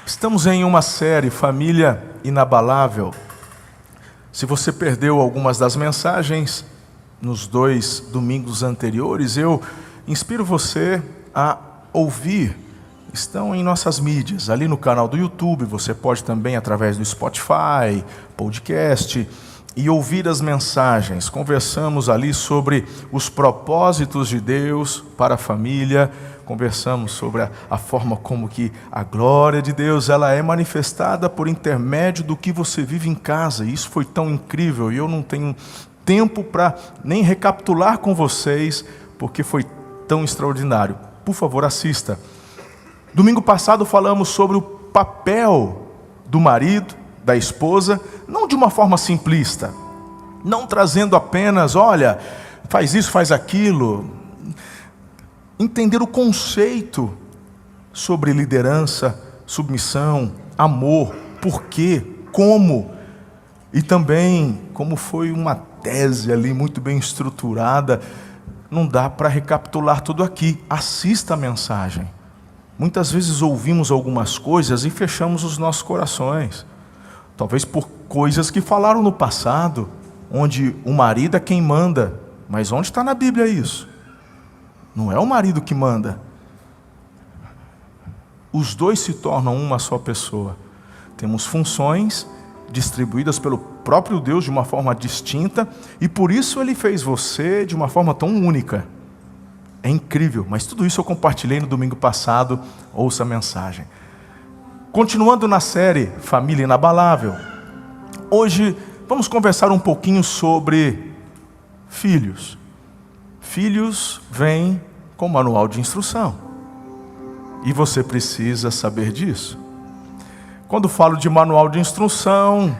Estamos em uma série, Família Inabalável. Se você perdeu algumas das mensagens nos 2 domingos anteriores, eu inspiro você a ouvir. Estão em nossas mídias, ali no canal do YouTube, você pode também através do Spotify, podcast, e ouvir as mensagens. Conversamos ali sobre os propósitos de Deus para a família, conversamos sobre a forma como que a glória de Deus ela é manifestada por intermédio do que você vive em casa. E isso foi tão incrível e eu não tenho tempo para nem recapitular com vocês, porque foi tão extraordinário. Por favor, assista. Domingo passado falamos sobre o papel do marido, da esposa, não de uma forma simplista, não trazendo apenas, olha, faz isso, faz aquilo. Entender o conceito sobre liderança, submissão, amor, porquê, como, e também como foi uma tese ali muito bem estruturada. Não dá para recapitular tudo aqui. Assista a mensagem. Muitas vezes ouvimos algumas coisas e fechamos os nossos corações. Talvez por coisas que falaram no passado, onde o marido é quem manda. Mas onde está na Bíblia isso? Não é o marido que manda. Os dois se tornam uma só pessoa. Temos funções distribuídas pelo próprio Deus de uma forma distinta, e por isso Ele fez você de uma forma tão única. É incrível, mas tudo isso eu compartilhei no domingo passado. Ouça a mensagem. Continuando na série Família Inabalável, hoje vamos conversar um pouquinho sobre filhos. Filhos vêm com manual de instrução. E você precisa saber disso. Quando falo de manual de instrução,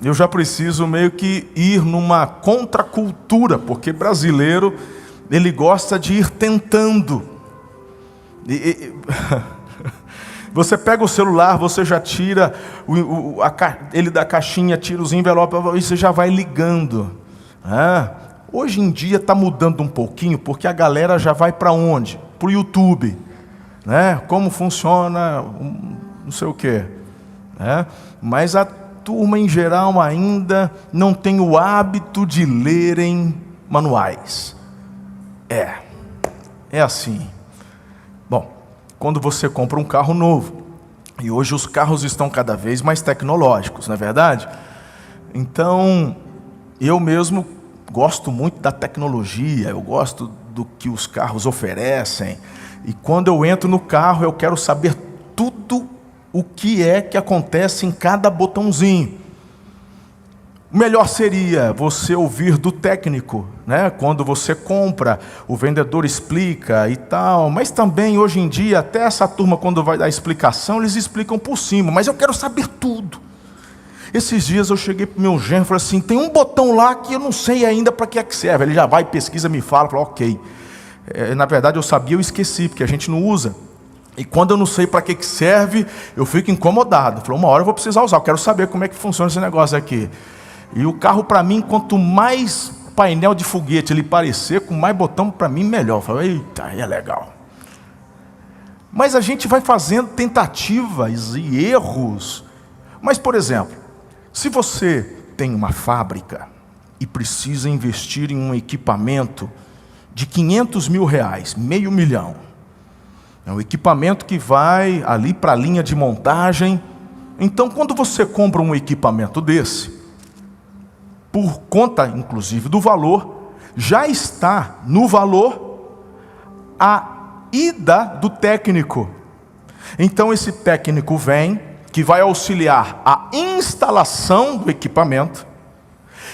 eu já preciso meio que ir numa contracultura, porque brasileiro, ele gosta de ir tentando. Você pega o celular, você já tira ele da caixinha, tira os envelopes e você já vai ligando. Hoje em dia está mudando um pouquinho, porque a galera já vai para onde? Para o YouTube. Como funciona, não sei o quê. Mas a turma em geral ainda não tem o hábito de lerem manuais. É assim. Bom, quando você compra um carro novo, e hoje os carros estão cada vez mais tecnológicos, não é verdade? Então, eu mesmo gosto muito da tecnologia, eu gosto do que os carros oferecem, e quando eu entro no carro, eu quero saber tudo o que é que acontece em cada botãozinho. O melhor seria você ouvir do técnico, quando você compra, o vendedor explica e tal, mas também hoje em dia, até essa turma quando vai dar explicação, eles explicam por cima, mas eu quero saber tudo. Esses dias eu cheguei para o meu genro e falei assim, tem um botão lá que eu não sei ainda para que é que serve. Ele já vai, pesquisa, me fala, ok. Na verdade eu sabia, eu esqueci, porque a gente não usa. E quando eu não sei para que serve, eu fico incomodado. Falei, uma hora eu vou precisar usar, eu quero saber como é que funciona esse negócio aqui. E o carro, para mim, quanto mais painel de foguete ele parecer, com mais botão, para mim, melhor. Eu falei, eita, é legal. Mas a gente vai fazendo tentativas e erros. Mas, por exemplo, se você tem uma fábrica e precisa investir em um equipamento de R$500 mil, R$500 mil, é um equipamento que vai ali para a linha de montagem. Então, quando você compra um equipamento desse, por conta, inclusive, do valor, já está no valor a ida do técnico. Então, esse técnico vem, que vai auxiliar a instalação do equipamento,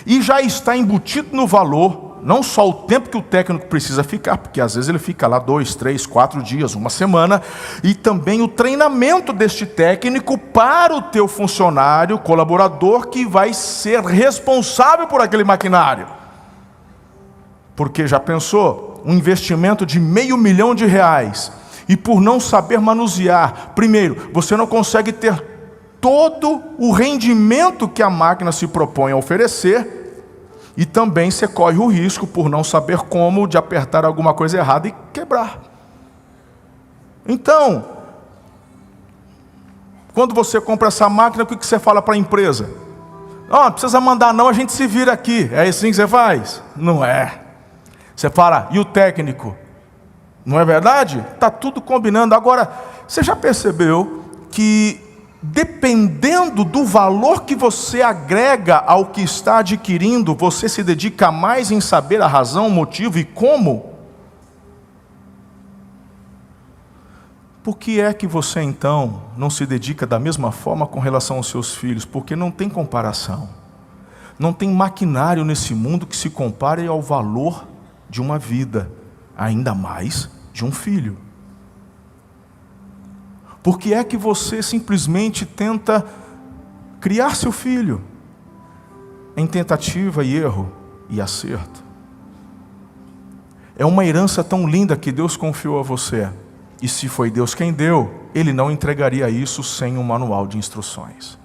e já está embutido no valor, não só o tempo que o técnico precisa ficar, porque às vezes ele fica lá 2, 3, 4 dias, uma semana, e também o treinamento deste técnico para o teu funcionário, colaborador, que vai ser responsável por aquele maquinário. Porque já pensou, um investimento de R$500 mil, e por não saber manusear, primeiro, você não consegue ter todo o rendimento que a máquina se propõe a oferecer, e também você corre o risco, por não saber como, de apertar alguma coisa errada e quebrar. Então, Quando você compra essa máquina, o que você fala para a empresa? Não precisa mandar não, a gente se vira aqui. É assim que você faz? Não é. Você fala, e o técnico? Não é verdade? Está tudo combinando. Agora, você já percebeu que dependendo do valor que você agrega ao que está adquirindo, você se dedica mais em saber a razão, o motivo e como? Por que é que você então não se dedica da mesma forma com relação aos seus filhos? Porque não tem comparação. Não tem maquinário nesse mundo que se compare ao valor de uma vida, ainda mais de um filho. Por que é que você simplesmente tenta criar seu filho em tentativa e erro e acerto? É uma herança tão linda que Deus confiou a você. E se foi Deus quem deu, Ele não entregaria isso sem um manual de instruções.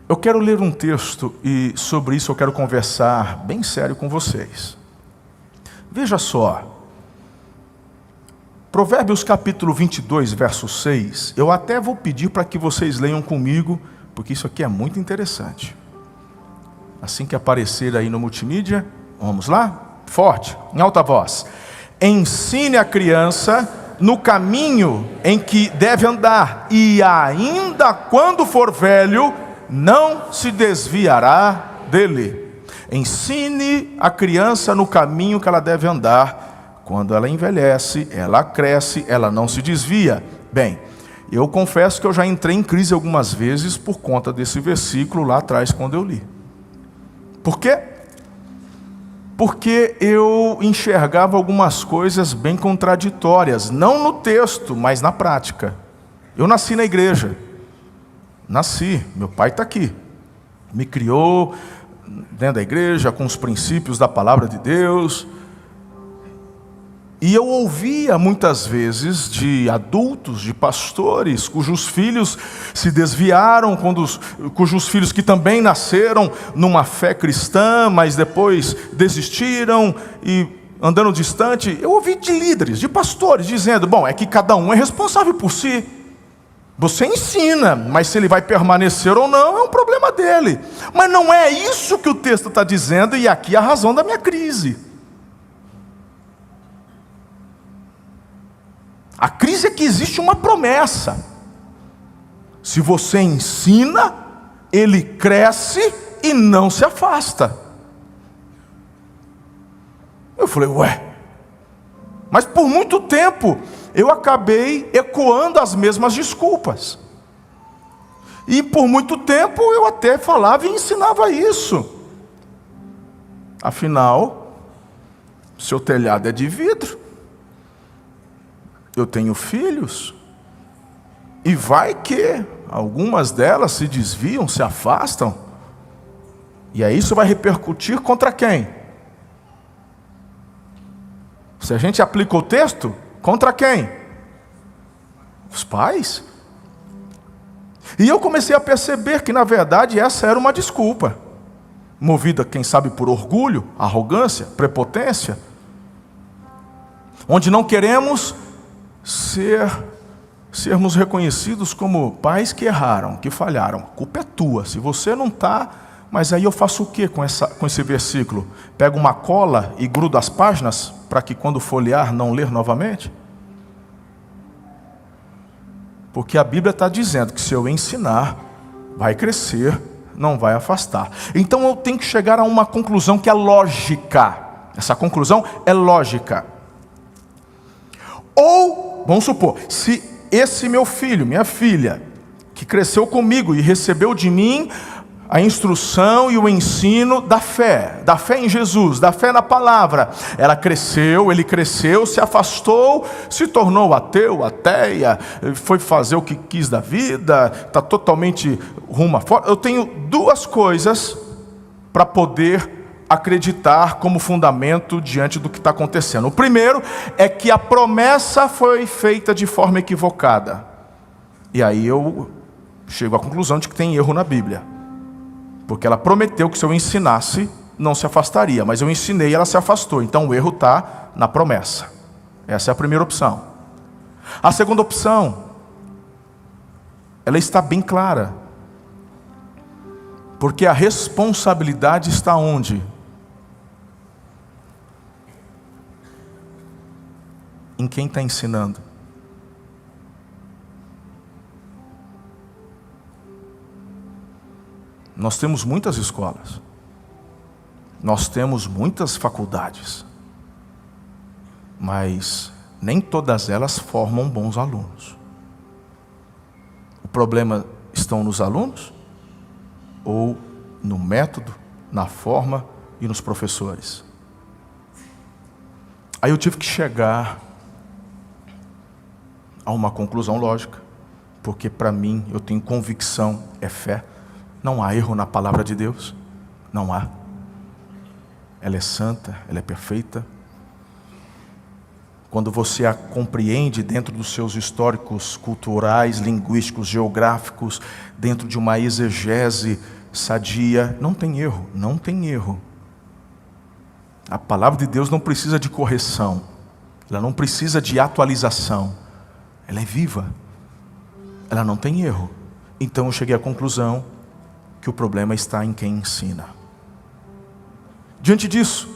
Eu quero ler um texto e sobre isso eu quero conversar bem sério com vocês. Veja só. Provérbios capítulo 22, verso 6. Eu até vou pedir para que vocês leiam comigo, porque isso aqui é muito interessante. Assim que aparecer aí no multimídia, vamos lá? Forte, em alta voz. Ensine a criança no caminho em que deve andar, e ainda quando for velho, não se desviará dele. Ensine a criança no caminho que ela deve andar. Quando ela envelhece, ela cresce, ela não se desvia. Bem, eu confesso que eu já entrei em crise algumas vezes por conta desse versículo lá atrás quando eu li. Por quê? Porque eu enxergava algumas coisas bem contraditórias, não no texto, mas na prática. Eu nasci na igreja. Nasci, meu pai está aqui. Me criou dentro da igreja, com os princípios da palavra de Deus. E eu ouvia muitas vezes de adultos, de pastores, cujos filhos se desviaram, cujos filhos que também nasceram numa fé cristã, mas depois desistiram e andando distante. Eu ouvi de líderes, de pastores, dizendo, bom, é que cada um é responsável por si. Você ensina, mas se ele vai permanecer ou não, é um problema dele. Mas não é isso que o texto está dizendo, e aqui é a razão da minha crise. A crise é que existe uma promessa. Se você ensina, ele cresce e não se afasta. Eu falei, ué. Mas por muito tempo, eu acabei ecoando as mesmas desculpas. E por muito tempo, eu até falava e ensinava isso. Afinal, seu telhado é de vidro. Eu tenho filhos, e vai que algumas delas se desviam, se afastam, e aí isso vai repercutir contra quem? Se a gente aplica o texto, contra quem? Os pais. E eu comecei a perceber que na verdade essa era uma desculpa, movida quem sabe por orgulho, arrogância, prepotência, onde não queremos sermos reconhecidos como pais que erraram, que falharam. A culpa é tua, se você não está. Mas aí eu faço o que com esse versículo? Pego uma cola e grudo as páginas, para que quando folhear não ler novamente? Porque a Bíblia está dizendo que se eu ensinar, vai crescer, não vai afastar. Então eu tenho que chegar a uma conclusão que é lógica. Essa conclusão é lógica. Ou, vamos supor, se esse meu filho, minha filha, que cresceu comigo e recebeu de mim a instrução e o ensino da fé em Jesus, da fé na palavra, ela cresceu, ele cresceu, se afastou, se tornou ateu, ateia, foi fazer o que quis da vida, está totalmente rumo afora. Eu tenho duas coisas para poder acreditar como fundamento diante do que está acontecendo. O primeiro é que a promessa foi feita de forma equivocada. E aí eu chego à conclusão de que tem erro na Bíblia. Porque ela prometeu que se eu ensinasse, não se afastaria. Mas eu ensinei e ela se afastou. Então o erro está na promessa. Essa é a primeira opção. A segunda opção, ela está bem clara. Porque a responsabilidade está onde? Em quem está ensinando. Nós temos muitas escolas. Nós temos muitas faculdades. Mas nem todas elas formam bons alunos. O problema estão nos alunos? Ou no método, na forma e nos professores? Aí eu tive que chegar a uma conclusão lógica, porque para mim, eu tenho convicção, é fé. Não há erro na palavra de Deus, não há. Ela é santa, ela é perfeita. Quando você a compreende dentro dos seus históricos culturais, linguísticos, geográficos, dentro de uma exegese sadia, não tem erro, não tem erro. A palavra de Deus não precisa de correção, ela não precisa de atualização, ela é viva, ela não tem erro. Então eu cheguei à conclusão que o problema está em quem ensina. Diante disso,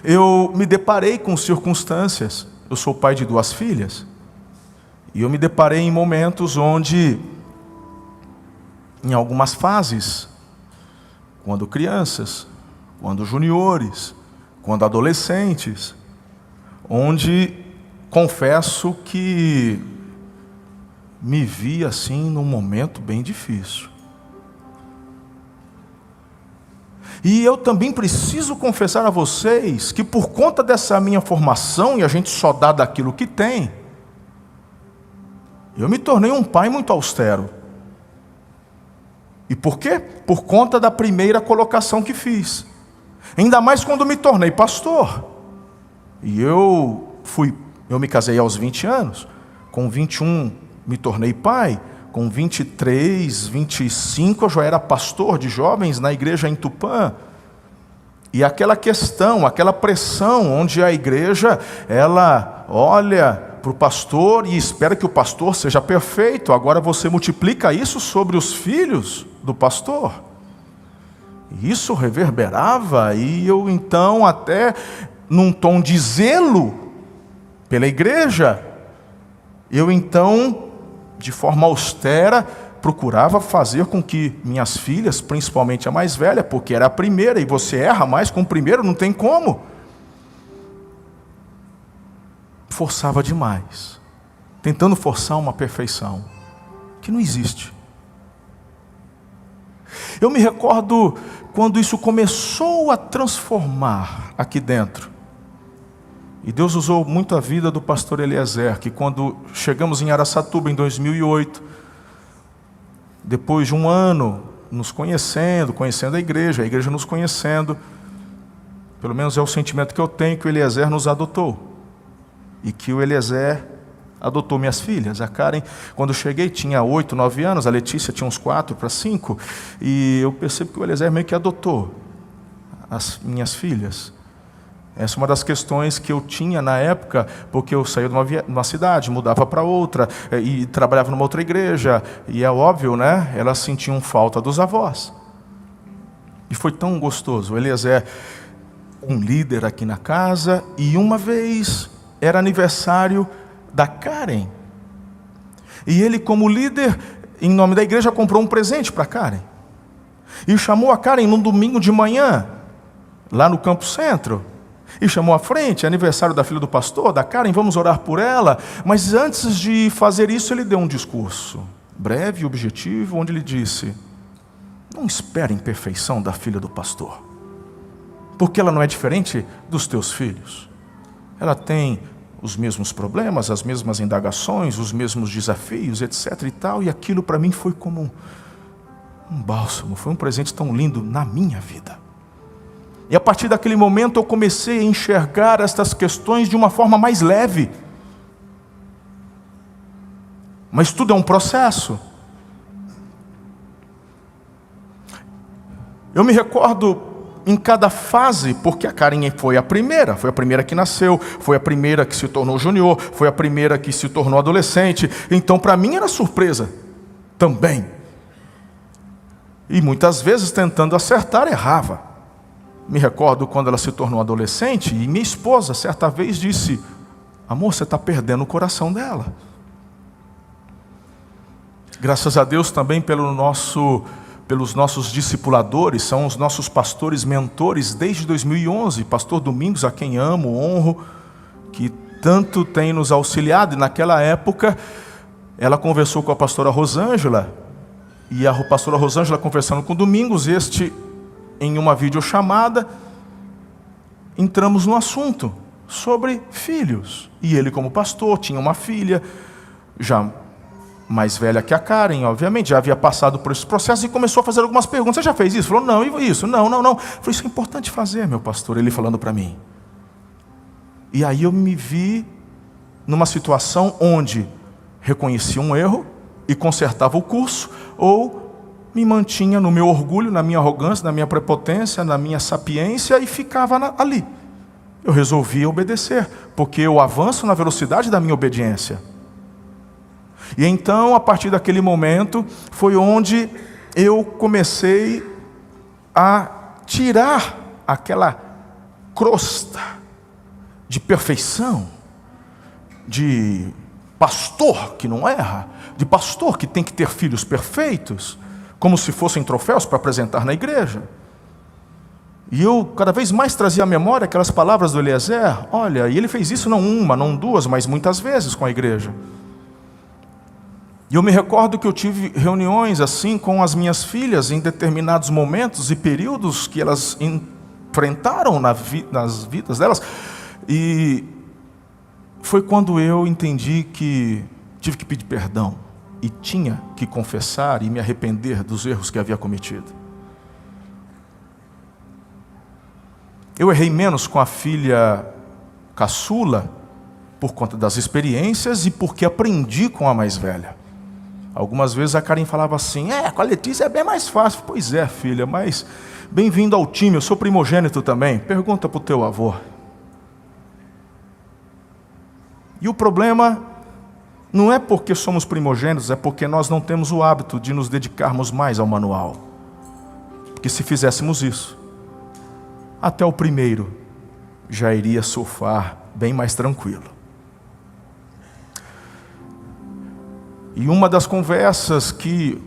eu me deparei com circunstâncias. Eu sou pai de 2 filhas. E eu me deparei em momentos onde, em algumas fases, quando crianças, quando juniores, quando adolescentes, onde confesso que me vi assim num momento bem difícil. E eu também preciso confessar a vocês que por conta dessa minha formação, e a gente só dá daquilo que tem, eu me tornei um pai muito austero. E por quê? Por conta da primeira colocação que fiz. Ainda mais quando me tornei pastor. E eu me casei aos 20 anos, com 21 me tornei pai, com 23, 25 eu já era pastor de jovens na igreja em Tupã. E aquela questão, aquela pressão, onde a igreja, ela olha para o pastor e espera que o pastor seja perfeito. Agora você multiplica isso sobre os filhos do pastor. Isso reverberava, e eu então até num tom de zelo pela igreja, eu então, de forma austera, procurava fazer com que minhas filhas, principalmente a mais velha, porque era a primeira, e você erra mais com o primeiro, não tem como. Forçava demais, tentando forçar uma perfeição que não existe. Eu me recordo quando isso começou a transformar aqui dentro. E Deus usou muito a vida do pastor Eliezer, que quando chegamos em Araçatuba em 2008, depois de um ano nos conhecendo a igreja nos conhecendo, pelo menos é o sentimento que eu tenho, que o Eliezer nos adotou. E que o Eliezer adotou minhas filhas. A Karen, quando eu cheguei, tinha 8, 9 anos, a Letícia tinha uns 4 para 5, e eu percebo que o Eliezer meio que adotou as minhas filhas. Essa é uma das questões que eu tinha na época, porque eu saía de uma cidade, mudava para outra, e trabalhava numa outra igreja, e é óbvio, né? Elas sentiam falta dos avós. E foi tão gostoso. O Eliezer, um líder aqui na casa, e uma vez era aniversário da Karen. E ele, como líder, em nome da igreja, comprou um presente para a Karen. E chamou a Karen num domingo de manhã, lá no Campo Centro. E chamou à frente, aniversário da filha do pastor, da Karen, vamos orar por ela. Mas antes de fazer isso, ele deu um discurso breve e objetivo, onde ele disse: não esperem perfeição da filha do pastor, porque ela não é diferente dos teus filhos. Ela tem os mesmos problemas, as mesmas indagações, os mesmos desafios, etc. e tal. E aquilo para mim foi como um bálsamo, foi um presente tão lindo na minha vida. E a partir daquele momento eu comecei a enxergar estas questões de uma forma mais leve. Mas tudo é um processo. Eu me recordo em cada fase, porque a Karen foi a primeira que nasceu, foi a primeira que se tornou júnior, foi a primeira que se tornou adolescente. Então para mim era surpresa também. E muitas vezes tentando acertar, errava. Me recordo quando ela se tornou adolescente e minha esposa certa vez disse: amor, você está perdendo o coração dela. Graças a Deus também pelos nossos discipuladores, são os nossos pastores mentores desde 2011, pastor Domingos, a quem amo, honro, que tanto tem nos auxiliado. E naquela época, ela conversou com a pastora Rosângela, e a pastora Rosângela conversando com o Domingos, em uma videochamada, entramos no assunto sobre filhos. E ele, como pastor, tinha uma filha, já mais velha que a Karen, obviamente, já havia passado por esse processo e começou a fazer algumas perguntas. Você já fez isso? Falou, não, e isso? Não. Falei, isso é importante fazer, meu pastor, ele falando para mim. E aí eu me vi numa situação onde reconhecia um erro e consertava o curso, ou me mantinha no meu orgulho, na minha arrogância, na minha prepotência, na minha sapiência e ficava ali. Eu resolvi obedecer, porque eu avanço na velocidade da minha obediência. E então, a partir daquele momento, foi onde eu comecei a tirar aquela crosta de perfeição, de pastor que não erra, de pastor que tem que ter filhos perfeitos, como se fossem troféus para apresentar na igreja. E eu cada vez mais trazia à memória aquelas palavras do Eliezer. Olha, e ele fez isso não uma, não duas, mas muitas vezes com a igreja. E eu me recordo que eu tive reuniões assim com as minhas filhas em determinados momentos e períodos que elas enfrentaram nas vidas delas. E foi quando eu entendi que tive que pedir perdão e tinha que confessar e me arrepender dos erros que havia cometido. Eu errei menos com a filha caçula por conta das experiências e porque aprendi com a mais velha. Algumas vezes a Karen falava assim, com a Letícia é bem mais fácil. Pois é, filha, mas bem-vindo ao time, eu sou primogênito também. Pergunta para o teu avô. E o problema não é porque somos primogênitos, é porque nós não temos o hábito de nos dedicarmos mais ao manual. Porque se fizéssemos isso, até o primeiro já iria surfar bem mais tranquilo. E uma das conversas que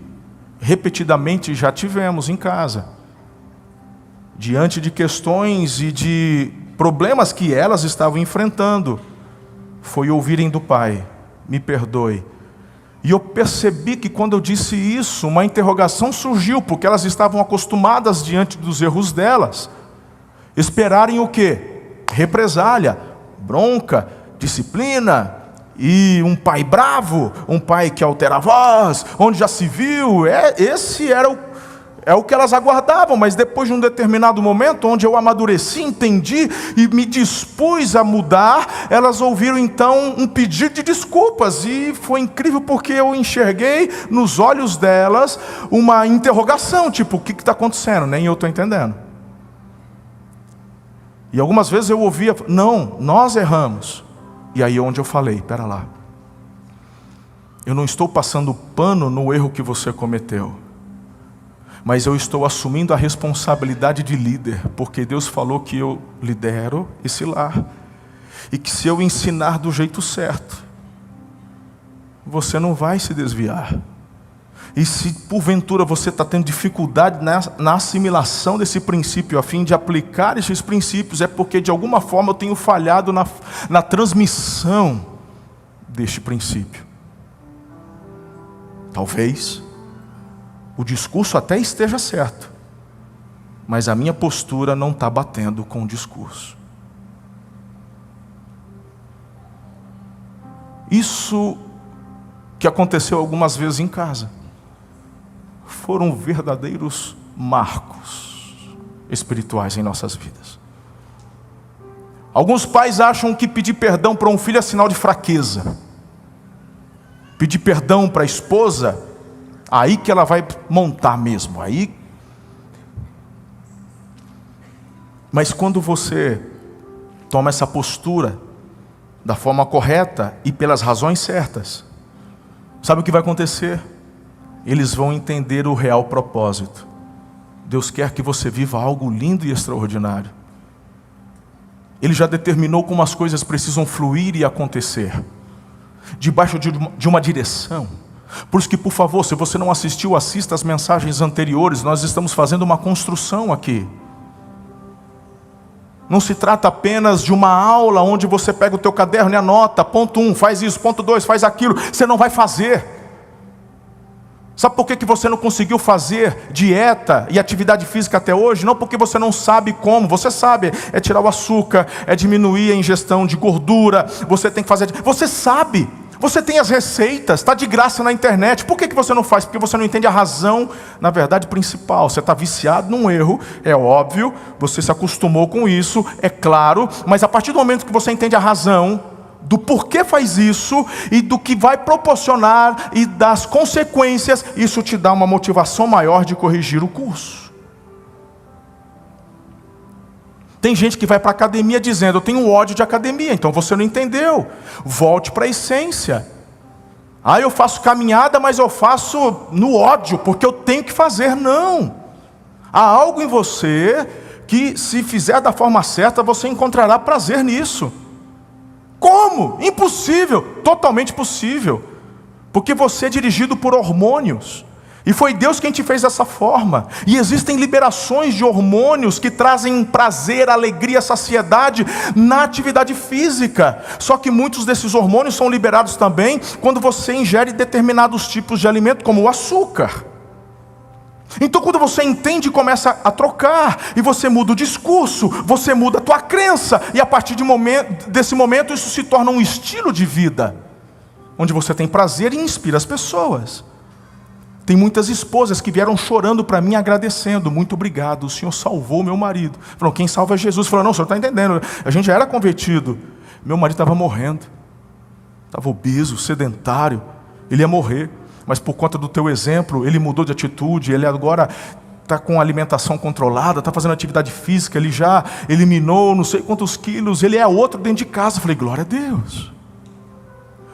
repetidamente já tivemos em casa, diante de questões e de problemas que elas estavam enfrentando, foi ouvirem do pai, me perdoe. E eu percebi que quando eu disse isso, uma interrogação surgiu, porque elas estavam acostumadas diante dos erros delas, esperarem o quê? Represália, bronca, disciplina, e um pai bravo, um pai que altera a voz, onde já se viu, esse era o que elas aguardavam. Mas depois de um determinado momento, onde eu amadureci, entendi e me dispus a mudar, elas ouviram então um pedido de desculpas, e foi incrível porque eu enxerguei nos olhos delas uma interrogação, tipo, o que está acontecendo? Nem eu estou entendendo. E algumas vezes eu ouvia, não, nós erramos. E aí onde eu falei, pera lá, eu não estou passando pano no erro que você cometeu, mas eu estou assumindo a responsabilidade de líder, porque Deus falou que eu lidero esse lar, e que se eu ensinar do jeito certo, você não vai se desviar. E se porventura você está tendo dificuldade na assimilação desse princípio, a fim de aplicar esses princípios, é porque de alguma forma eu tenho falhado na transmissão deste princípio. Talvez o discurso até esteja certo, mas a minha postura não está batendo com o discurso. Isso que aconteceu algumas vezes em casa foram verdadeiros marcos espirituais em nossas vidas. Alguns pais acham que pedir perdão para um filho é sinal de fraqueza. Pedir perdão para a esposa, aí que ela vai montar mesmo. Aí Mas quando você toma essa postura da forma correta e pelas razões certas, sabe o que vai acontecer? Eles vão entender o real propósito. Deus quer que você viva algo lindo e extraordinário. Ele já determinou como as coisas precisam fluir e acontecer, debaixo de uma direção. Por isso que, por favor, se você não assistiu, assista as mensagens anteriores. Nós estamos fazendo uma construção aqui. Não se trata apenas de uma aula onde você pega o teu caderno e anota, ponto 1, faz isso, ponto 2, faz aquilo. Você não vai fazer. Sabe por que você não conseguiu fazer dieta e atividade física até hoje? Não porque você não sabe como. Você sabe, é tirar o açúcar, é diminuir a ingestão de gordura. Você tem que fazer. Você sabe, você tem as receitas, está de graça na internet. Por que você não faz? Porque você não entende a razão, na verdade, principal. Você está viciado num erro, é óbvio. Você se acostumou com isso, é claro. Mas a partir do momento que você entende a razão do porquê faz isso e do que vai proporcionar e das consequências, isso te dá uma motivação maior de corrigir o curso. Tem gente que vai para a academia dizendo: eu tenho ódio de academia. Então você não entendeu. Volte para a essência. Eu faço caminhada, mas eu faço no ódio, porque eu tenho que fazer. Não. Há algo em você que, se fizer da forma certa, você encontrará prazer nisso. Como? Impossível. Totalmente possível. Porque você é dirigido por hormônios. E foi Deus quem te fez dessa forma. E existem liberações de hormônios que trazem prazer, alegria, saciedade na atividade física. Só que muitos desses hormônios são liberados também quando você ingere determinados tipos de alimento, como o açúcar. Então quando você entende e começa a trocar, e você muda o discurso, você muda a tua crença, e a partir desse momento isso se torna um estilo de vida, onde você tem prazer e inspira as pessoas. Tem muitas esposas que vieram chorando para mim, agradecendo: muito obrigado, o Senhor salvou meu marido. Falaram: quem salva é Jesus. Falaram: não, o Senhor está entendendo, a gente já era convertido, meu marido estava morrendo, estava obeso, sedentário, ele ia morrer. Mas por conta do teu exemplo, ele mudou de atitude, ele agora está com alimentação controlada, está fazendo atividade física, ele já eliminou não sei quantos quilos, ele é outro dentro de casa. Eu falei: glória a Deus.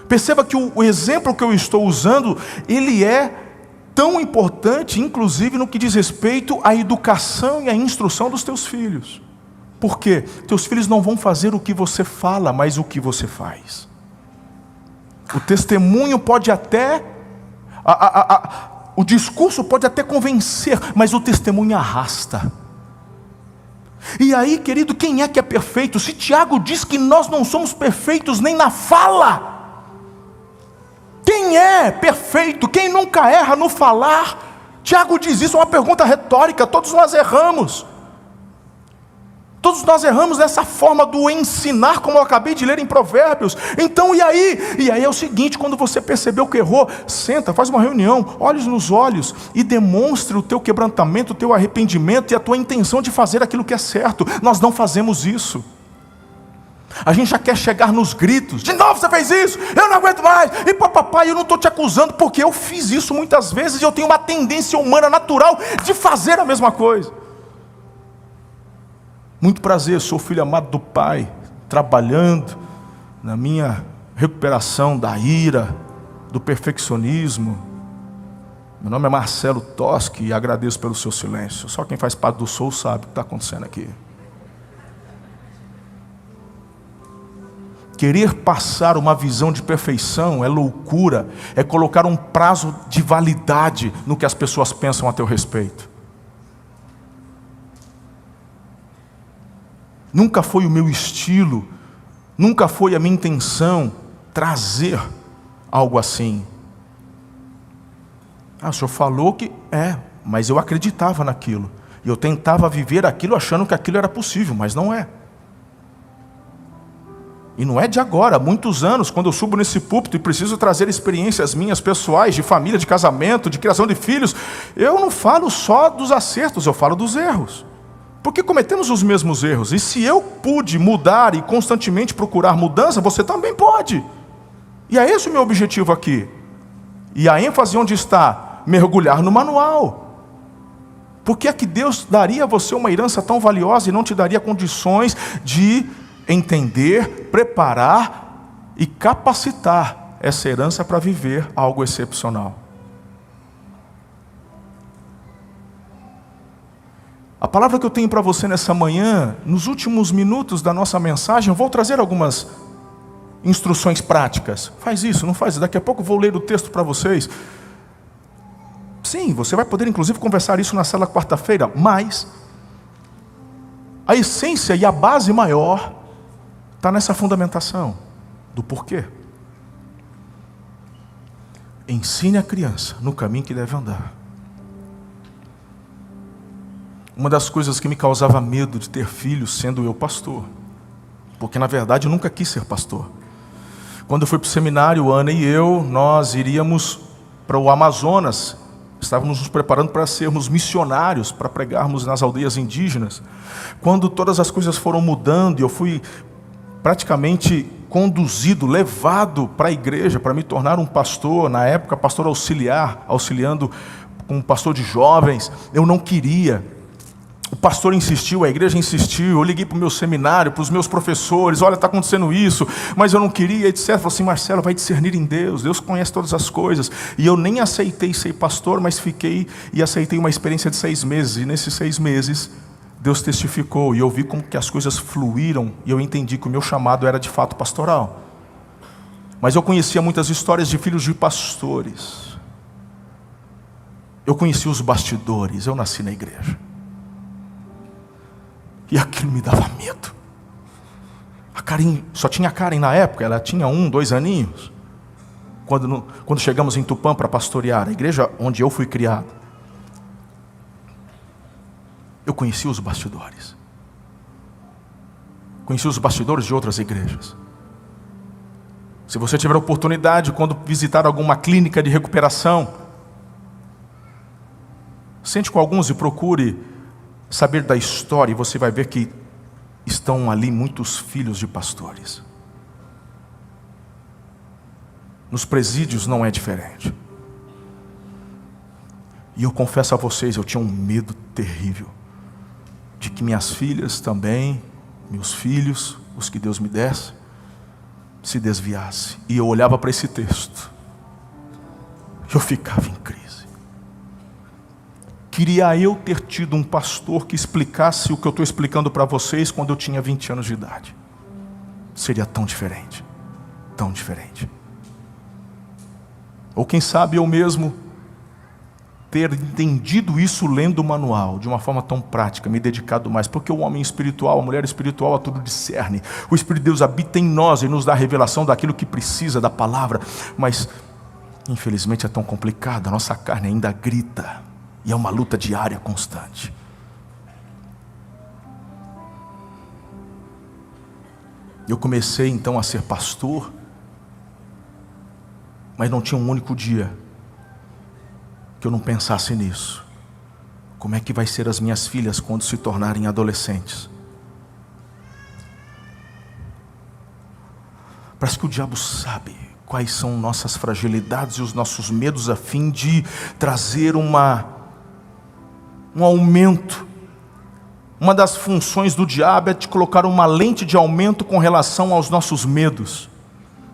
Perceba que o exemplo que eu estou usando, ele é tão importante, inclusive no que diz respeito à educação e à instrução dos teus filhos. Por quê? Teus filhos não vão fazer o que você fala, mas o que você faz. O testemunho pode até... o discurso pode até convencer, mas o testemunho arrasta. E aí, querido, quem é que é perfeito? Se Tiago diz que nós não somos perfeitos nem na fala, quem é perfeito? Quem nunca erra no falar? Tiago diz isso, é uma pergunta retórica. Todos nós erramos. Todos nós erramos nessa forma do ensinar, como eu acabei de ler em Provérbios. Então, e aí? E aí é o seguinte: quando você percebeu que errou, senta, faz uma reunião, olhos nos olhos, e demonstre o teu quebrantamento, o teu arrependimento e a tua intenção de fazer aquilo que é certo. Nós não fazemos isso. A gente já quer chegar nos gritos: de novo você fez isso, eu não aguento mais, e papai, eu não estou te acusando, porque eu fiz isso muitas vezes, e eu tenho uma tendência humana natural de fazer a mesma coisa. Muito prazer, sou filho amado do Pai, trabalhando na minha recuperação da ira, do perfeccionismo. Meu nome é Marcelo Toschi e agradeço pelo seu silêncio. Só quem faz parte do Soul sabe o que está acontecendo aqui. Querer passar uma visão de perfeição é loucura, é colocar um prazo de validade no que as pessoas pensam a teu respeito. Nunca foi o meu estilo, nunca foi a minha intenção trazer algo assim. O senhor falou que mas eu acreditava naquilo, e eu tentava viver aquilo achando que aquilo era possível, mas não é. E não é de agora, há muitos anos, quando eu subo nesse púlpito e preciso trazer experiências minhas pessoais, de família, de casamento, de criação de filhos, eu não falo só dos acertos, eu falo dos erros. Porque cometemos os mesmos erros. E se eu pude mudar e constantemente procurar mudança, você também pode. E é esse o meu objetivo aqui. E a ênfase onde está? Mergulhar no manual. Por que é que Deus daria a você uma herança tão valiosa e não te daria condições de entender, preparar e capacitar essa herança para viver algo excepcional? A palavra que eu tenho para você nessa manhã, nos últimos minutos da nossa mensagem, eu vou trazer algumas instruções práticas. Faz isso, não faz? Daqui a pouco eu vou ler o texto para vocês. Sim, você vai poder inclusive conversar isso na cela quarta-feira, mas a essência e a base maior está nessa fundamentação do porquê. Ensine a criança no caminho que deve andar. Uma das coisas que me causava medo de ter filhos, sendo eu pastor, porque na verdade eu nunca quis ser pastor. Quando eu fui para o seminário, Ana e eu, nós iríamos para o Amazonas, estávamos nos preparando para sermos missionários, para pregarmos nas aldeias indígenas. Quando todas as coisas foram mudando e eu fui praticamente conduzido, levado para a igreja, para me tornar um pastor, na época pastor auxiliar, auxiliando como pastor de jovens, eu não queria. O pastor insistiu, a igreja insistiu, eu liguei para o meu seminário, para os meus professores, olha, está acontecendo isso, mas eu não queria, etc. Falei assim, Marcelo, vai discernir em Deus, Deus conhece todas as coisas. E eu nem aceitei ser pastor, mas fiquei e aceitei uma experiência de 6 meses. E nesses 6 meses, Deus testificou, e eu vi como que as coisas fluíram, e eu entendi que o meu chamado era de fato pastoral. Mas eu conhecia muitas histórias de filhos de pastores. Eu conhecia os bastidores, eu nasci na igreja. E aquilo me dava medo. A Karen, só tinha a Karen na época, ela tinha 1, 2 aninhos. Quando chegamos em Tupã para pastorear, a igreja onde eu fui criado. Eu conheci os bastidores. Conheci os bastidores de outras igrejas. Se você tiver oportunidade, quando visitar alguma clínica de recuperação, sente com alguns e procure saber da história, e você vai ver que estão ali muitos filhos de pastores. Nos presídios não é diferente. E eu confesso a vocês, eu tinha um medo terrível de que minhas filhas também, meus filhos, os que Deus me desse, se desviassem. E eu olhava para esse texto, eu ficava em crise. Queria eu ter tido um pastor que explicasse o que eu estou explicando para vocês quando eu tinha 20 anos de idade. Seria tão diferente. Tão diferente. Ou quem sabe eu mesmo ter entendido isso lendo o manual, de uma forma tão prática, me dedicado mais. Porque o homem espiritual, a mulher espiritual, a tudo discerne. O Espírito de Deus habita em nós e nos dá a revelação daquilo que precisa, da palavra. Mas, infelizmente, é tão complicado. A nossa carne ainda grita. E é uma luta diária, constante. Eu comecei então a ser pastor, mas não tinha um único dia que eu não pensasse nisso. Como é que vai ser as minhas filhas quando se tornarem adolescentes? Parece que o diabo sabe quais são nossas fragilidades e os nossos medos, a fim de trazer um aumento. Uma das funções do diabo é te colocar uma lente de aumento com relação aos nossos medos.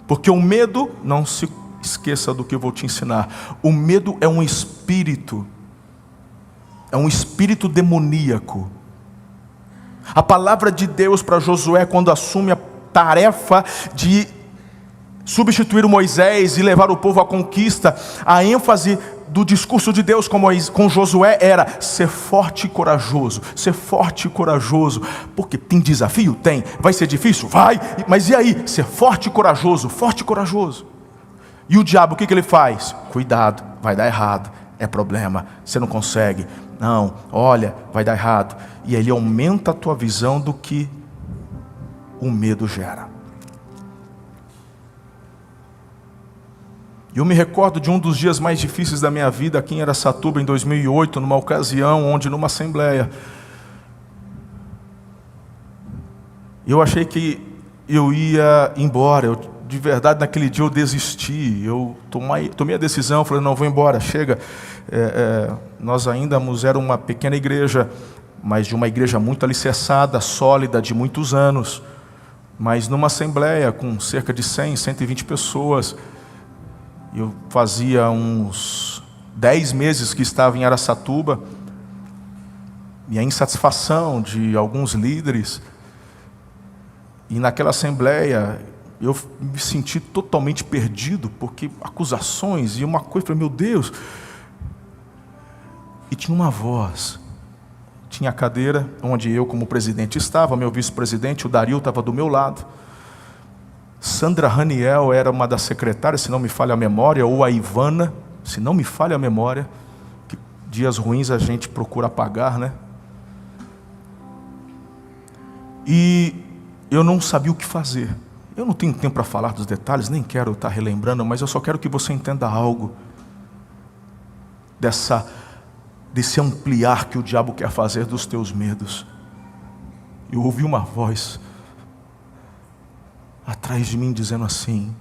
Porque o medo, não se esqueça do que eu vou te ensinar, o medo é um espírito demoníaco. A palavra de Deus para Josué, quando assume a tarefa de substituir o Moisés e levar o povo à conquista, a ênfase do discurso de Deus com Josué era ser forte e corajoso. Ser forte e corajoso. Porque tem desafio? Tem. Vai ser difícil? Vai. Mas e aí? Ser forte e corajoso. Forte e corajoso. E o diabo, o que ele faz? Cuidado, vai dar errado. É problema, você não consegue. Não, olha, vai dar errado. E ele aumenta a tua visão do que o medo gera. Eu me recordo de um dos dias mais difíceis da minha vida aqui em Araçatuba, em 2008, numa ocasião onde, numa assembleia, eu achei que eu ia embora. Eu de verdade, naquele dia eu desisti. Eu tomei a decisão, falei, não, vou embora, chega. Nós ainda éramos uma pequena igreja, mas de uma igreja muito alicerçada, sólida, de muitos anos. Mas numa assembleia com cerca de 100, 120 pessoas. Eu fazia uns 10 meses que estava em Araçatuba. E a insatisfação de alguns líderes. E naquela assembleia, eu me senti totalmente perdido, porque acusações e uma coisa, eu falei, meu Deus. E tinha uma voz. Tinha a cadeira onde eu, como presidente, estava, meu vice-presidente, o Dario, estava do meu lado. Sandra Raniel era uma das secretárias, se não me falha a memória, ou a Ivana, se não me falha a memória, que dias ruins a gente procura apagar, né? E eu não sabia o que fazer. Eu não tenho tempo para falar dos detalhes, nem quero estar relembrando, mas eu só quero que você entenda algo desse ampliar que o diabo quer fazer dos teus medos. Eu ouvi uma voz atrás de mim dizendo assim,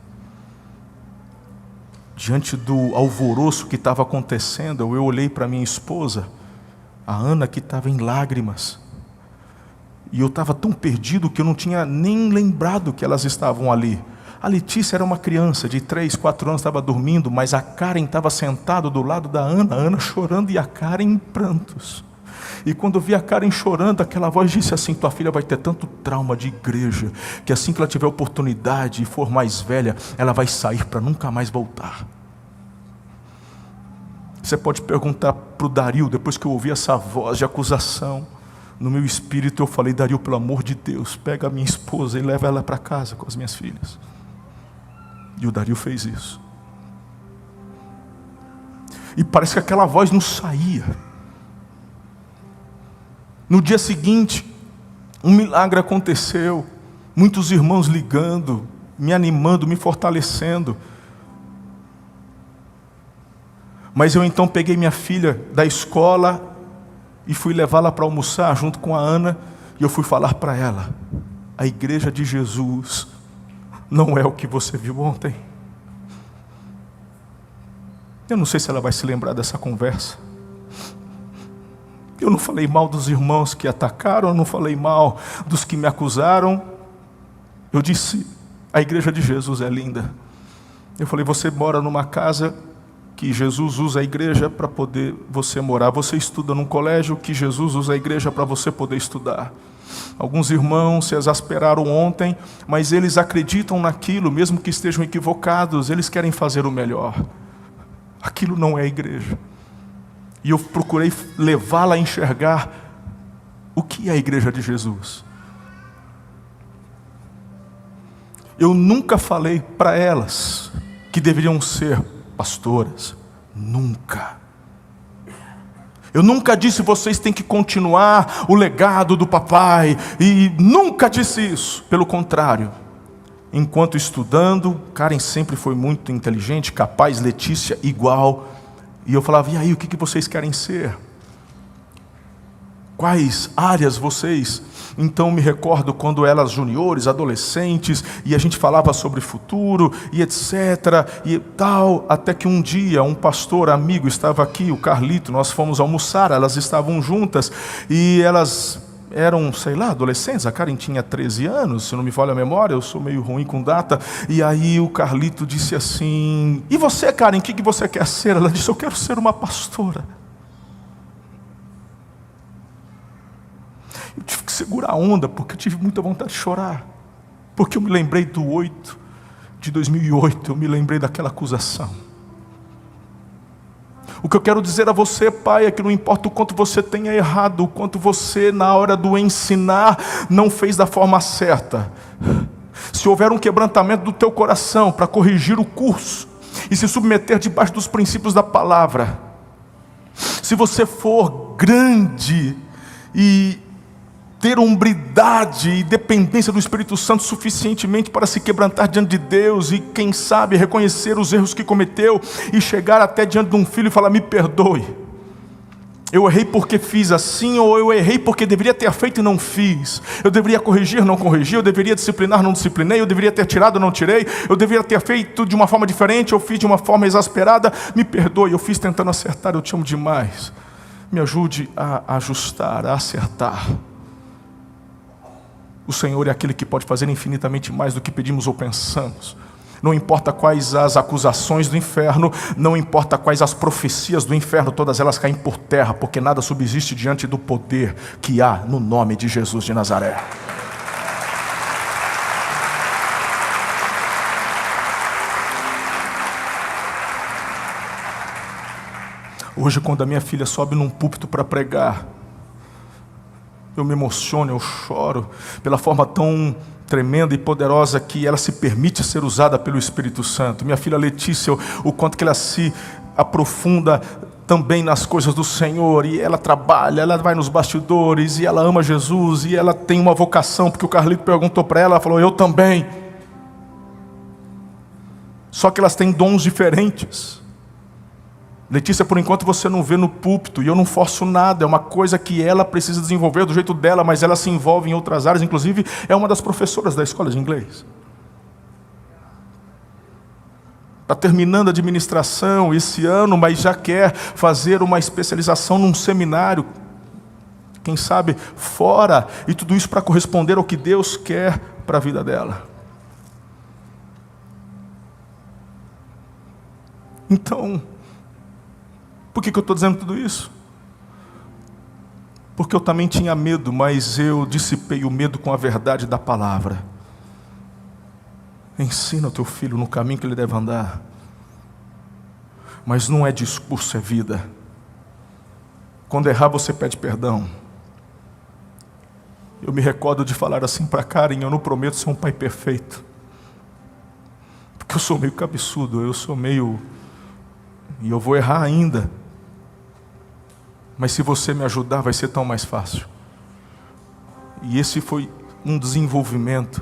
diante do alvoroço que estava acontecendo, eu olhei para minha esposa, a Ana, que estava em lágrimas. E eu estava tão perdido que eu não tinha nem lembrado que elas estavam ali. A Letícia era uma criança de 3, 4 anos, estava dormindo, mas a Karen estava sentada do lado da Ana, a Ana chorando e a Karen em prantos. E quando eu vi a Karen chorando, aquela voz disse assim, tua filha vai ter tanto trauma de igreja, que assim que ela tiver oportunidade e for mais velha, ela vai sair para nunca mais voltar. Você pode perguntar para o Dario, depois que eu ouvi essa voz de acusação, no meu espírito eu falei, Dario, pelo amor de Deus, pega a minha esposa e leva ela para casa com as minhas filhas. E o Dario fez isso. E parece que aquela voz não saía. No dia seguinte, um milagre aconteceu. Muitos irmãos ligando, me animando, me fortalecendo. Mas eu então peguei minha filha da escola e fui levá-la para almoçar junto com a Ana. E eu fui falar para ela, a igreja de Jesus não é o que você viu ontem. Eu não sei se ela vai se lembrar dessa conversa. Eu não falei mal dos irmãos que atacaram, eu não falei mal dos que me acusaram. Eu disse, a igreja de Jesus é linda. Eu falei, você mora numa casa que Jesus usa a igreja para poder você morar. Você estuda num colégio que Jesus usa a igreja para você poder estudar. Alguns irmãos se exasperaram ontem, mas eles acreditam naquilo, mesmo que estejam equivocados, eles querem fazer o melhor. Aquilo não é a igreja. E eu procurei levá-la a enxergar o que é a igreja de Jesus. Eu nunca falei para elas que deveriam ser pastoras, nunca. Eu nunca disse vocês têm que continuar o legado do papai, e nunca disse isso. Pelo contrário, enquanto estudando, Karen sempre foi muito inteligente, capaz, Letícia igual, e eu falava, e aí, o que vocês querem ser? Quais áreas vocês? Então me recordo quando elas juniores, adolescentes, e a gente falava sobre futuro, e etc, e tal, até que um dia um pastor amigo estava aqui, o Carlito, nós fomos almoçar, elas estavam juntas, e elas eram, sei lá, adolescentes, a Karen tinha 13 anos, se não me falha a memória, eu sou meio ruim com data, e aí o Carlito disse assim, e você, Karen, o que você quer ser? Ela disse, eu quero ser uma pastora. Eu tive que segurar a onda, porque eu tive muita vontade de chorar. Porque eu me lembrei do 8 de 2008, eu me lembrei daquela acusação. O que eu quero dizer a você, pai, é que não importa o quanto você tenha errado, o quanto você, na hora do ensinar, não fez da forma certa. Se houver um quebrantamento do teu coração para corrigir o curso e se submeter debaixo dos princípios da palavra, se você for grande e ter hombridade e dependência do Espírito Santo suficientemente para se quebrantar diante de Deus e, quem sabe, reconhecer os erros que cometeu e chegar até diante de um filho e falar, me perdoe. Eu errei porque fiz assim, ou eu errei porque deveria ter feito e não fiz. Eu deveria corrigir, não corrigi. Eu deveria disciplinar, não disciplinei. Eu deveria ter tirado, não tirei. Eu deveria ter feito de uma forma diferente. Eu fiz de uma forma exasperada. Me perdoe, eu fiz tentando acertar. Eu te amo demais. Me ajude a ajustar, a acertar. O Senhor é aquele que pode fazer infinitamente mais do que pedimos ou pensamos. Não importa quais as acusações do inferno, não importa quais as profecias do inferno, todas elas caem por terra, porque nada subsiste diante do poder que há no nome de Jesus de Nazaré. Hoje, quando a minha filha sobe num púlpito para pregar, eu me emociono, eu choro, pela forma tão tremenda e poderosa que ela se permite ser usada pelo Espírito Santo. Minha filha Letícia, o quanto que ela se aprofunda também nas coisas do Senhor, e ela trabalha, ela vai nos bastidores, e ela ama Jesus, e ela tem uma vocação, porque o Carlito perguntou para ela, ela falou, eu também. Só que elas têm dons diferentes. Letícia, por enquanto você não vê no púlpito, e eu não forço nada, é uma coisa que ela precisa desenvolver do jeito dela, mas ela se envolve em outras áreas, inclusive é uma das professoras da escola de inglês. Está terminando a administração esse ano, mas já quer fazer uma especialização num seminário, quem sabe fora, e tudo isso para corresponder ao que Deus quer para a vida dela. Então, por que eu estou dizendo tudo isso? Porque eu também tinha medo, mas eu dissipei o medo com a verdade da palavra. Ensina o teu filho no caminho que ele deve andar. Mas não é discurso, é vida. Quando errar, você pede perdão. Eu me recordo de falar assim para Karen, eu não prometo ser um pai perfeito. Porque eu sou meio cabeçudo, e eu vou errar ainda. Mas se você me ajudar, vai ser tão mais fácil. E esse foi um desenvolvimento.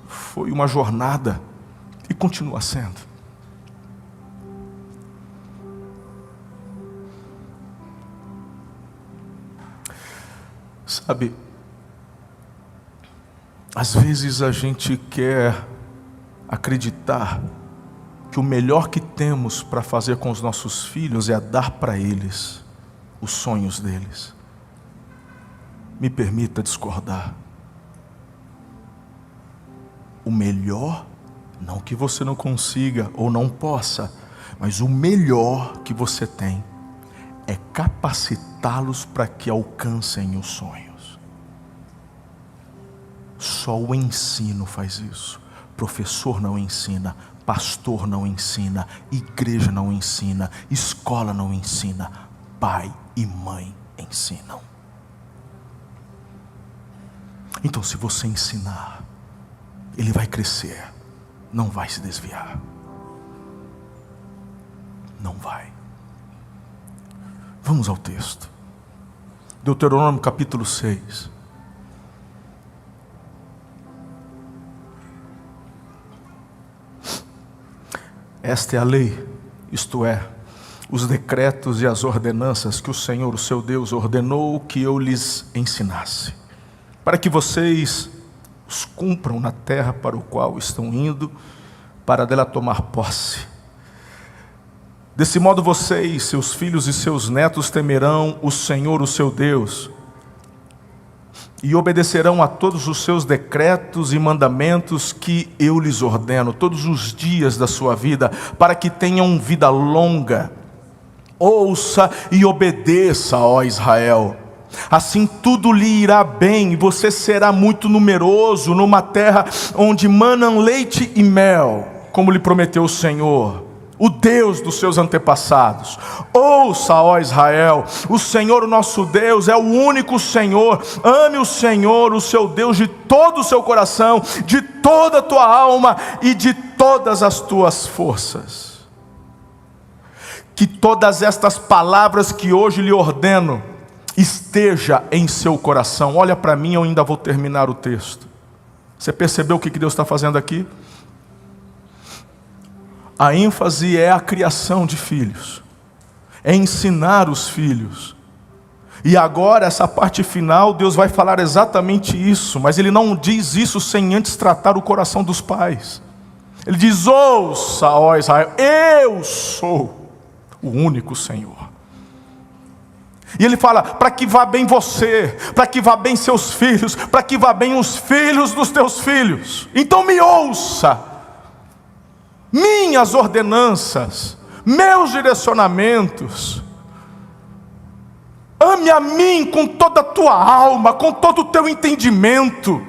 Foi uma jornada. E continua sendo. Sabe, às vezes a gente quer acreditar que o melhor que temos para fazer com os nossos filhos é dar para eles os sonhos deles. Me permita discordar. O melhor, não que você não consiga ou não possa, mas o melhor que você tem é capacitá-los para que alcancem os sonhos. Só o ensino faz isso. Professor não ensina, pastor não ensina, igreja não ensina, escola não ensina, pai e mãe ensinam. Então, se você ensinar, ele vai crescer, não vai se desviar. Não vai. Vamos ao texto. Deuteronômio capítulo 6. Esta é a lei, isto é, os decretos e as ordenanças que o Senhor, o seu Deus, ordenou que eu lhes ensinasse, para que vocês os cumpram na terra para o qual estão indo, para dela tomar posse. Desse modo vocês, seus filhos e seus netos temerão o Senhor, o seu Deus, e obedecerão a todos os seus decretos e mandamentos que eu lhes ordeno, todos os dias da sua vida, para que tenham vida longa. Ouça e obedeça, ó Israel. Assim tudo lhe irá bem, e você será muito numeroso numa terra onde manam leite e mel, como lhe prometeu o Senhor, o Deus dos seus antepassados. Ouça, ó Israel, o Senhor, o nosso Deus, é o único Senhor. Ame o Senhor, o seu Deus, de todo o seu coração, de toda a tua alma e de todas as tuas forças. Que todas estas palavras que hoje lhe ordeno esteja em seu coração. Olha para mim, eu ainda vou terminar o texto. Você percebeu o que Deus está fazendo aqui? A ênfase é a criação de filhos. é ensinar os filhos. E agora, essa parte final, Deus vai falar exatamente isso, mas Ele não diz isso sem antes tratar o coração dos pais. Ele diz: ouça, ó Israel, eu sou o único Senhor. E Ele fala: para que vá bem você, para que vá bem seus filhos, para que vá bem os filhos dos teus filhos. Então me ouça, minhas ordenanças, meus direcionamentos. Ame a mim com toda a tua alma, com todo o teu entendimento.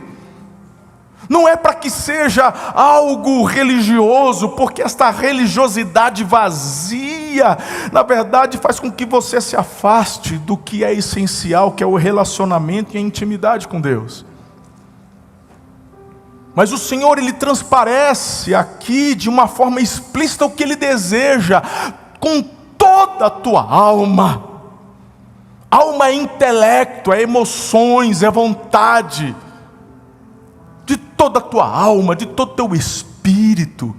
Não é para que seja algo religioso, porque esta religiosidade vazia, na verdade, faz com que você se afaste do que é essencial, que é o relacionamento e a intimidade com Deus. Mas o Senhor, Ele transparece aqui de uma forma explícita o que Ele deseja, com toda a tua alma. Alma é intelecto, é emoções, é vontade. De toda a tua alma, de todo o teu espírito.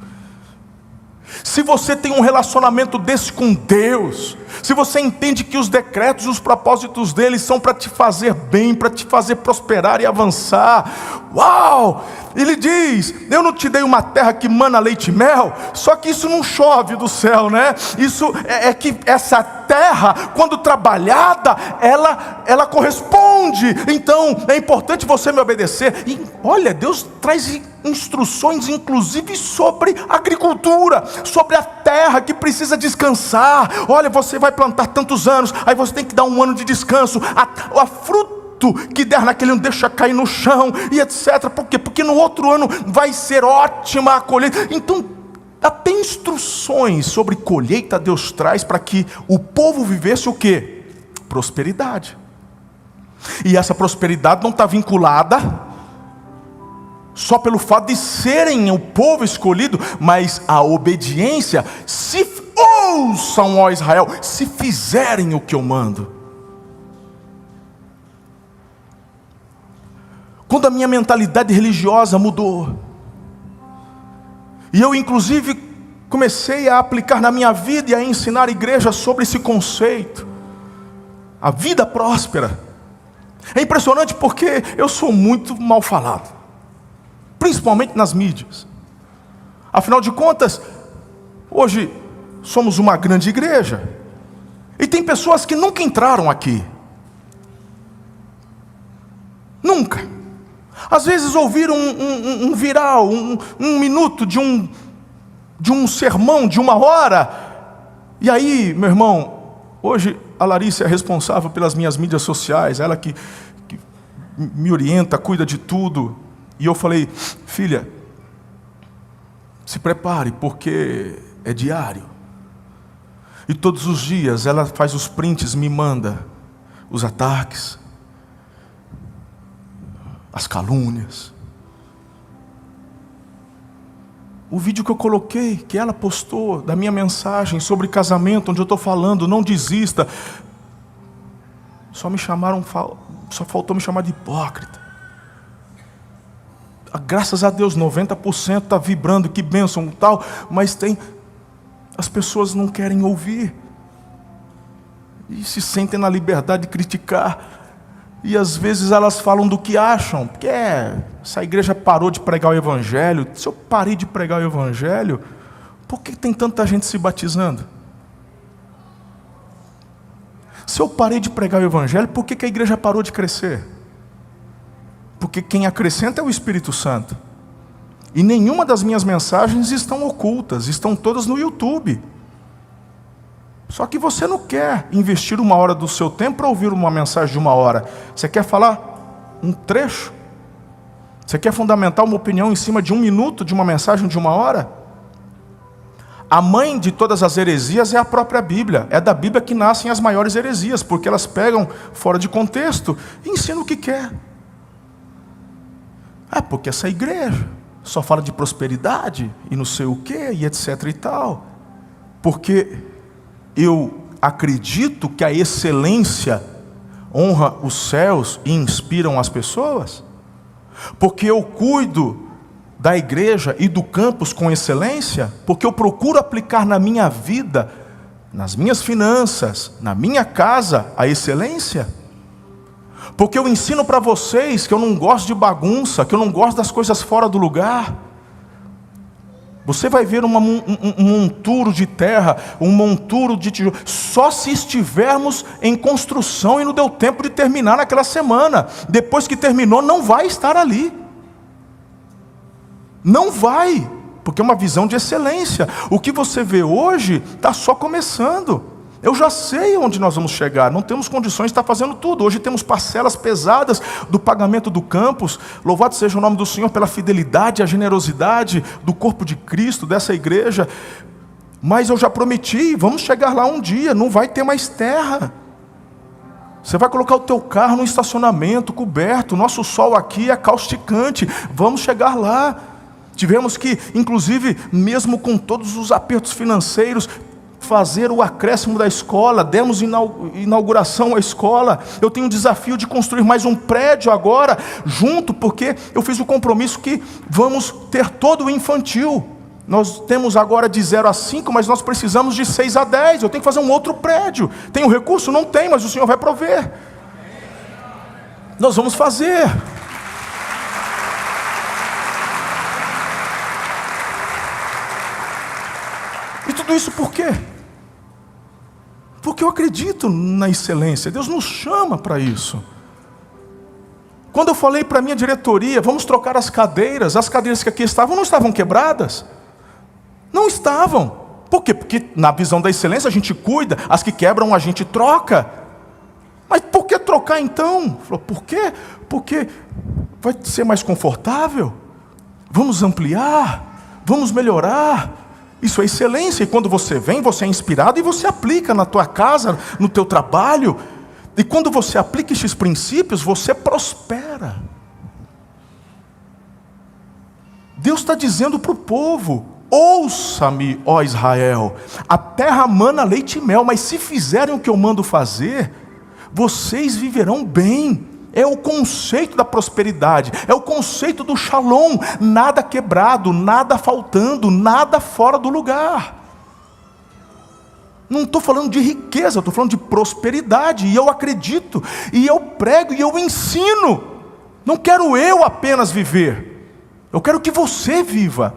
Se você tem um relacionamento desse com Deus, se você entende que os decretos e os propósitos dele são para te fazer bem, para te fazer prosperar e avançar, uau! Ele diz: eu não te dei uma terra que mana leite e mel. Só que isso não chove do céu, né? Isso é que essa terra, quando trabalhada, ela corresponde. Então é importante você me obedecer. E olha, Deus traz instruções inclusive sobre agricultura, sobre a terra que precisa descansar. Olha, você vai plantar tantos anos, aí você tem que dar um ano de descanso. A fruta que der naquele ano deixa cair no chão e etc. Por quê? Porque no outro ano vai ser ótima a colheita. Então até instruções sobre colheita Deus traz para que o povo vivesse o quê? Prosperidade. E essa prosperidade não está vinculada só pelo fato de serem o povo escolhido, mas a obediência. Se ouçam, ó Israel, se fizerem o que eu mando. Quando a minha mentalidade religiosa mudou, e eu inclusive comecei a aplicar na minha vida e a ensinar a igreja sobre esse conceito, a vida próspera. É impressionante porque eu sou muito mal falado, principalmente nas mídias. Afinal de contas, hoje somos uma grande igreja, e tem pessoas que nunca entraram aqui. Nunca. Às vezes ouviram um viral, um minuto de um sermão de 1 hora. E aí, meu irmão, hoje a Larissa é responsável pelas minhas mídias sociais, ela que me orienta, cuida de tudo. E eu falei: filha, se prepare, porque é diário. E todos os dias ela faz os prints, me manda os ataques, as calúnias. O vídeo que eu coloquei, que ela postou, da minha mensagem sobre casamento, onde eu estou falando, não desista. Só faltou me chamar de hipócrita. Graças a Deus, 90% está vibrando, que bênção tal, mas as pessoas não querem ouvir. E se sentem na liberdade de criticar. E às vezes elas falam do que acham, porque essa igreja parou de pregar o Evangelho. Se eu parei de pregar o Evangelho, por que tem tanta gente se batizando? Se eu parei de pregar o Evangelho, por que a igreja parou de crescer? Porque quem acrescenta é o Espírito Santo. E nenhuma das minhas mensagens estão ocultas, estão todas no YouTube. Só que você não quer investir 1 hora do seu tempo para ouvir uma mensagem de 1 hora. Você quer falar um trecho? Você quer fundamentar uma opinião em cima de 1 minuto de uma mensagem de 1 hora? A mãe de todas as heresias é a própria Bíblia. É da Bíblia que nascem as maiores heresias, porque elas pegam fora de contexto e ensinam o que quer. Porque essa igreja só fala de prosperidade e não sei o quê, e etc e tal. Porque eu acredito que a excelência honra os céus e inspiram as pessoas. Porque eu cuido da igreja e do campus com excelência. Porque eu procuro aplicar na minha vida nas minhas finanças, na minha casa, a excelência. Porque eu ensino para vocês que eu não gosto de bagunça, que eu não gosto das coisas fora do lugar. Você vai ver um monturo de terra, um monturo de tijolo, só se estivermos em construção e não deu tempo de terminar naquela semana. Depois que terminou, não vai estar ali. Não vai, porque é uma visão de excelência. O que você vê hoje está só começando. Eu já sei onde nós vamos chegar, não temos condições de estar fazendo tudo. Hoje temos parcelas pesadas do pagamento do campus. Louvado seja o nome do Senhor pela fidelidade e a generosidade do corpo de Cristo, dessa igreja. Mas eu já prometi, vamos chegar lá um dia, não vai ter mais terra. Você vai colocar o teu carro no estacionamento coberto, nosso sol aqui é causticante, vamos chegar lá. Tivemos que, inclusive, mesmo com todos os apertos financeiros, fazer o acréscimo da escola, demos inauguração à escola. Eu tenho um desafio de construir mais um prédio agora, junto, porque eu fiz o compromisso que vamos ter todo o infantil. Nós temos agora de 0 a 5, mas nós precisamos de 6 a 10, eu tenho que fazer um outro prédio. Tem o recurso? Não tem, mas o Senhor vai prover. Nós vamos fazer. E tudo isso por quê? Porque eu acredito na excelência. Deus nos chama para isso. Quando eu falei para a minha diretoria, vamos trocar as cadeiras que aqui estavam, não estavam quebradas? Não estavam. Por quê? Porque na visão da excelência a gente cuida, as que quebram a gente troca. Mas por que trocar então? Falou, por quê? Porque vai ser mais confortável. Vamos ampliar, vamos melhorar. Isso é excelência, e quando você vem, você é inspirado e você aplica na tua casa, no teu trabalho. E quando você aplica esses princípios, você prospera. Deus está dizendo para o povo: ouça-me, ó Israel, a terra mana leite e mel, mas se fizerem o que eu mando fazer, vocês viverão bem. É o conceito da prosperidade, é o conceito do shalom, nada quebrado, nada faltando, nada fora do lugar. Não estou falando de riqueza, estou falando de prosperidade, e eu acredito, e eu prego, e eu ensino. Não quero eu apenas viver, eu quero que você viva.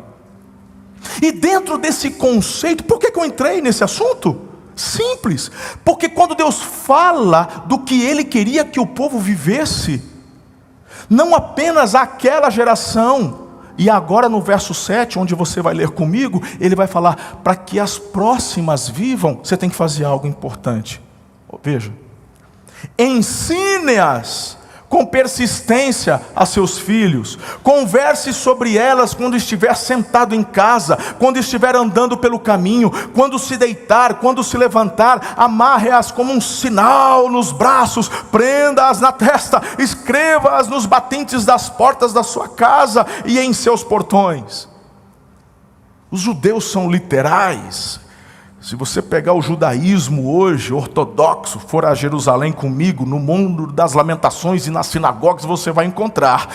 E dentro desse conceito, por que eu entrei nesse assunto? Simples, porque quando Deus fala do que Ele queria que o povo vivesse, não apenas aquela geração, e agora no verso 7, onde você vai ler comigo, Ele vai falar, para que as próximas vivam, você tem que fazer algo importante. Veja, ensine-as com persistência a seus filhos, converse sobre elas quando estiver sentado em casa, quando estiver andando pelo caminho, quando se deitar, quando se levantar, amarre-as como um sinal nos braços, prenda-as na testa, escreva-as nos batentes das portas da sua casa e em seus portões. Os judeus são literais. Se você pegar o judaísmo hoje, ortodoxo, for a Jerusalém comigo, no mundo das lamentações e nas sinagogas, você vai encontrar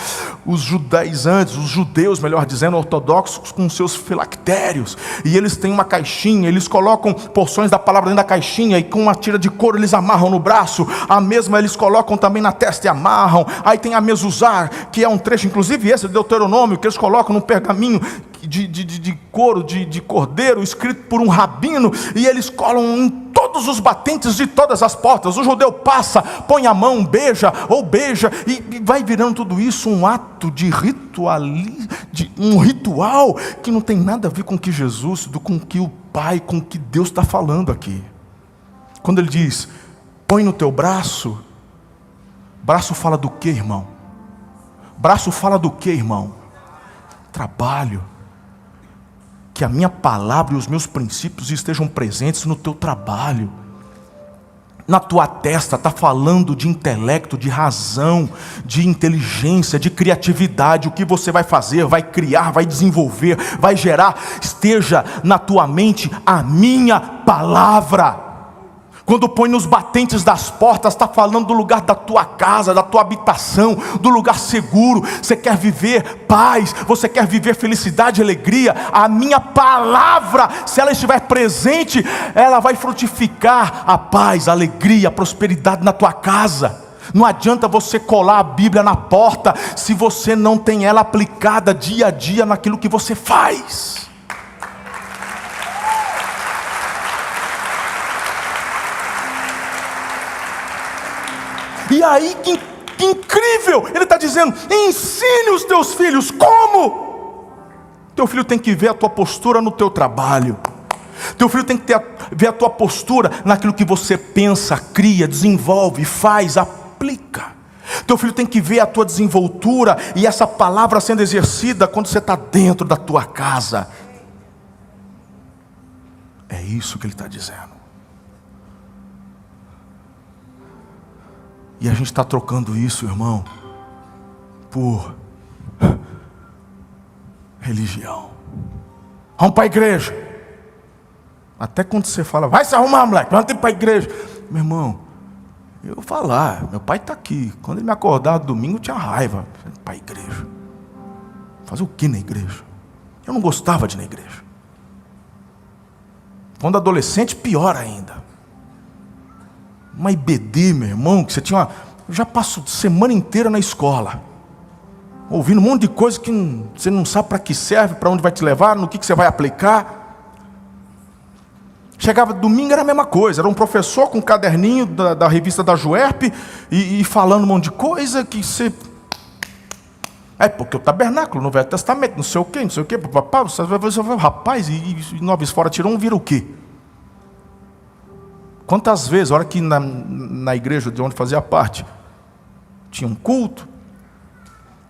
os judaizantes, os judeus, melhor dizendo, ortodoxos, com seus filactérios. E eles têm uma caixinha, eles colocam porções da palavra dentro da caixinha, e com uma tira de couro eles amarram no braço, a mesma eles colocam também na testa e amarram. Aí tem a mezuzá, que é um trecho, inclusive esse de Deuteronômio, que eles colocam num pergaminho de couro, de cordeiro, escrito por um rabino, e eles colam em todos os batentes de todas as portas. O judeu passa, põe a mão, beija, e vai virando tudo isso um ato de um ritual que não tem nada a ver com o que Jesus, com o que o Pai, com o que Deus está falando aqui. Quando Ele diz, põe no teu braço fala do que, irmão? Braço fala do que, irmão? Trabalho. Que a minha palavra e os meus princípios estejam presentes no teu trabalho. Na tua testa está falando de intelecto, de razão, de inteligência, de criatividade. O que você vai fazer, vai criar, vai desenvolver, vai gerar. Esteja na tua mente a minha palavra. Quando põe nos batentes das portas, está falando do lugar da tua casa, da tua habitação, do lugar seguro. Você quer viver paz, você quer viver felicidade e alegria. A minha palavra, se ela estiver presente, ela vai frutificar a paz, a alegria, a prosperidade na tua casa. Não adianta você colar a Bíblia na porta, se você não tem ela aplicada dia a dia naquilo que você faz. E aí, que incrível, ele está dizendo, ensine os teus filhos. Como? Teu filho tem que ver a tua postura no teu trabalho. Teu filho tem que ver a tua postura naquilo que você pensa, cria, desenvolve, faz, aplica. Teu filho tem que ver a tua desenvoltura e essa palavra sendo exercida quando você está dentro da tua casa. É isso que ele está dizendo. E a gente está trocando isso, irmão, por religião. Vamos para a igreja. Até quando você fala, vai se arrumar, moleque, vamos para a igreja. Meu irmão, eu vou falar, meu pai está aqui. Quando ele me acordava domingo, eu tinha raiva. Para a igreja. Fazer o que na igreja? Eu não gostava de ir na igreja. Quando adolescente, pior ainda. Uma IBD, meu irmão, que você tinha eu já passo semana inteira na escola, ouvindo um monte de coisa que você não sabe para que serve, para onde vai te levar, no que você vai aplicar. Chegava domingo, era a mesma coisa, era um professor com um caderninho da revista da Juerp e falando um monte de coisa que você... porque o tabernáculo no Velho Testamento, não sei o quê, papá, você vai rapaz, e Noves Fora tirou um, vira o quê? Quantas vezes, a hora que na igreja de onde fazia parte, tinha um culto,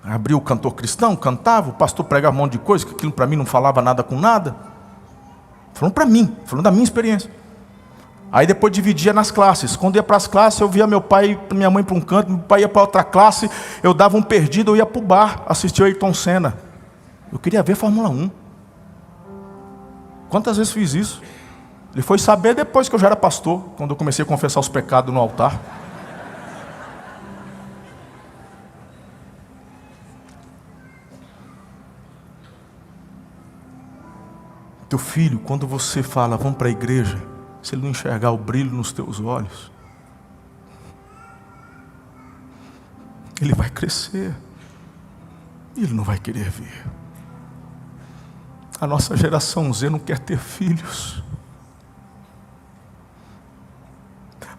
abriu o cantor cristão, cantava, o pastor pregava um monte de coisa, que aquilo para mim não falava nada com nada. Falando para mim, falando da minha experiência. Aí depois dividia nas classes. Quando ia para as classes, eu via meu pai e minha mãe para um canto, meu pai ia para outra classe, eu dava um perdido, eu ia para o bar, assistir o Ayrton Senna. Eu queria ver Fórmula 1. Quantas vezes fiz isso? Ele foi saber depois que eu já era pastor, quando eu comecei a confessar os pecados no altar. Teu filho, quando você fala, vamos para a igreja, se ele não enxergar o brilho nos teus olhos, ele vai crescer, e ele não vai querer vir. A nossa geração Z não quer ter filhos.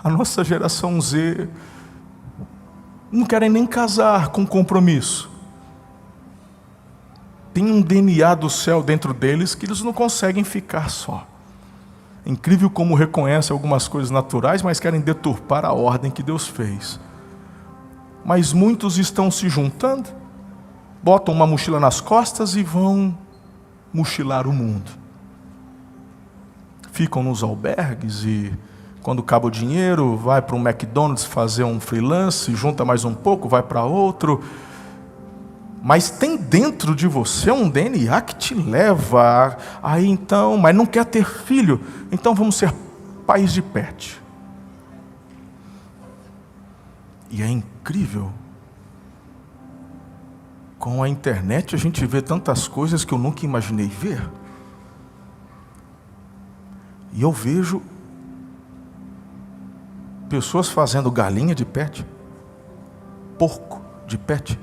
A nossa geração Z não querem nem casar com compromisso. Tem um DNA do céu dentro deles que eles não conseguem ficar só. É incrível como reconhecem algumas coisas naturais, mas querem deturpar a ordem que Deus fez. Mas muitos estão se juntando, botam uma mochila nas costas e vão mochilar o mundo. Ficam nos albergues e... quando acaba o dinheiro, vai para um McDonald's fazer um freelance, junta mais um pouco, vai para outro. Mas tem dentro de você um DNA que te leva aí então, mas não quer ter filho, então vamos ser pais de pet. E é incrível. Com a internet a gente vê tantas coisas que eu nunca imaginei ver. E eu vejo pessoas fazendo galinha de pet, porco de pet,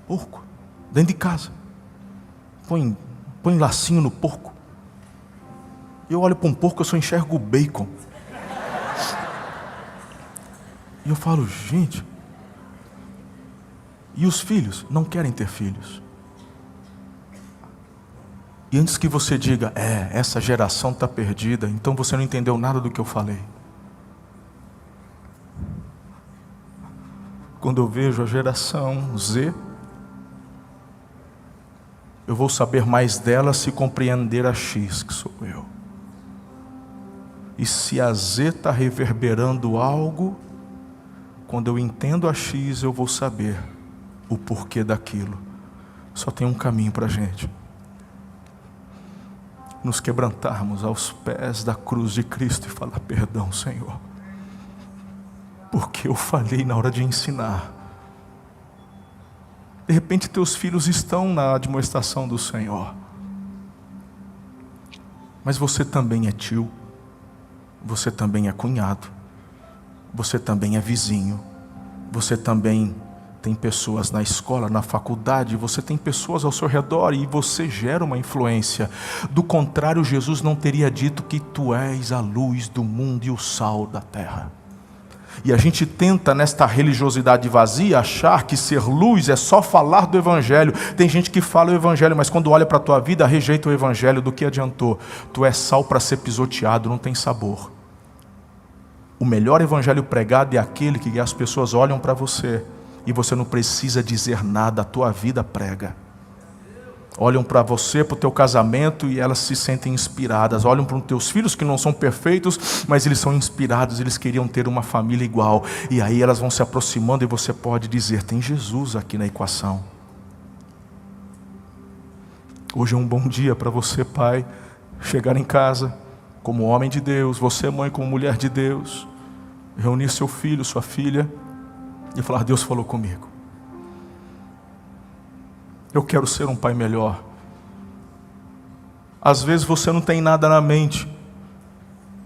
porco, dentro de casa, põe lacinho no porco. Eu olho para um porco, eu só enxergo o bacon. E eu falo, gente, e os filhos não querem ter filhos. E antes que você diga, essa geração está perdida, então você não entendeu nada do que eu falei. Quando eu vejo a geração Z, eu vou saber mais dela se compreender a X, que sou eu. E se a Z está reverberando algo, quando eu entendo a X, eu vou saber o porquê daquilo. Só tem um caminho para a gente. nos quebrantarmos aos pés da cruz de Cristo e falar: perdão, Senhor, porque eu falhei na hora de ensinar. De repente teus filhos estão na admoestação do Senhor, mas você também é tio, você também é cunhado, você também é vizinho, você também tem pessoas na escola, na faculdade, você tem pessoas ao seu redor e você gera uma influência. Do contrário, Jesus não teria dito que tu és a luz do mundo e o sal da terra. E a gente tenta, nesta religiosidade vazia, achar que ser luz é só falar do Evangelho. Tem gente que fala o Evangelho, mas quando olha para a tua vida, rejeita o Evangelho. Do que adiantou? Tu és sal para ser pisoteado, não tem sabor. O melhor Evangelho pregado é aquele que as pessoas olham para você e você não precisa dizer nada, a tua vida prega. Olham para você, para o teu casamento, e elas se sentem inspiradas. Olham para os teus filhos que não são perfeitos, mas eles são inspirados, eles queriam ter uma família igual. E aí elas vão se aproximando e você pode dizer: tem Jesus aqui na equação. Hoje é um bom dia para você, pai, chegar em casa como homem de Deus, você, mãe, como mulher de Deus, reunir seu filho, sua filha e falar: Deus falou comigo. Eu quero ser um pai melhor. Às vezes você não tem nada na mente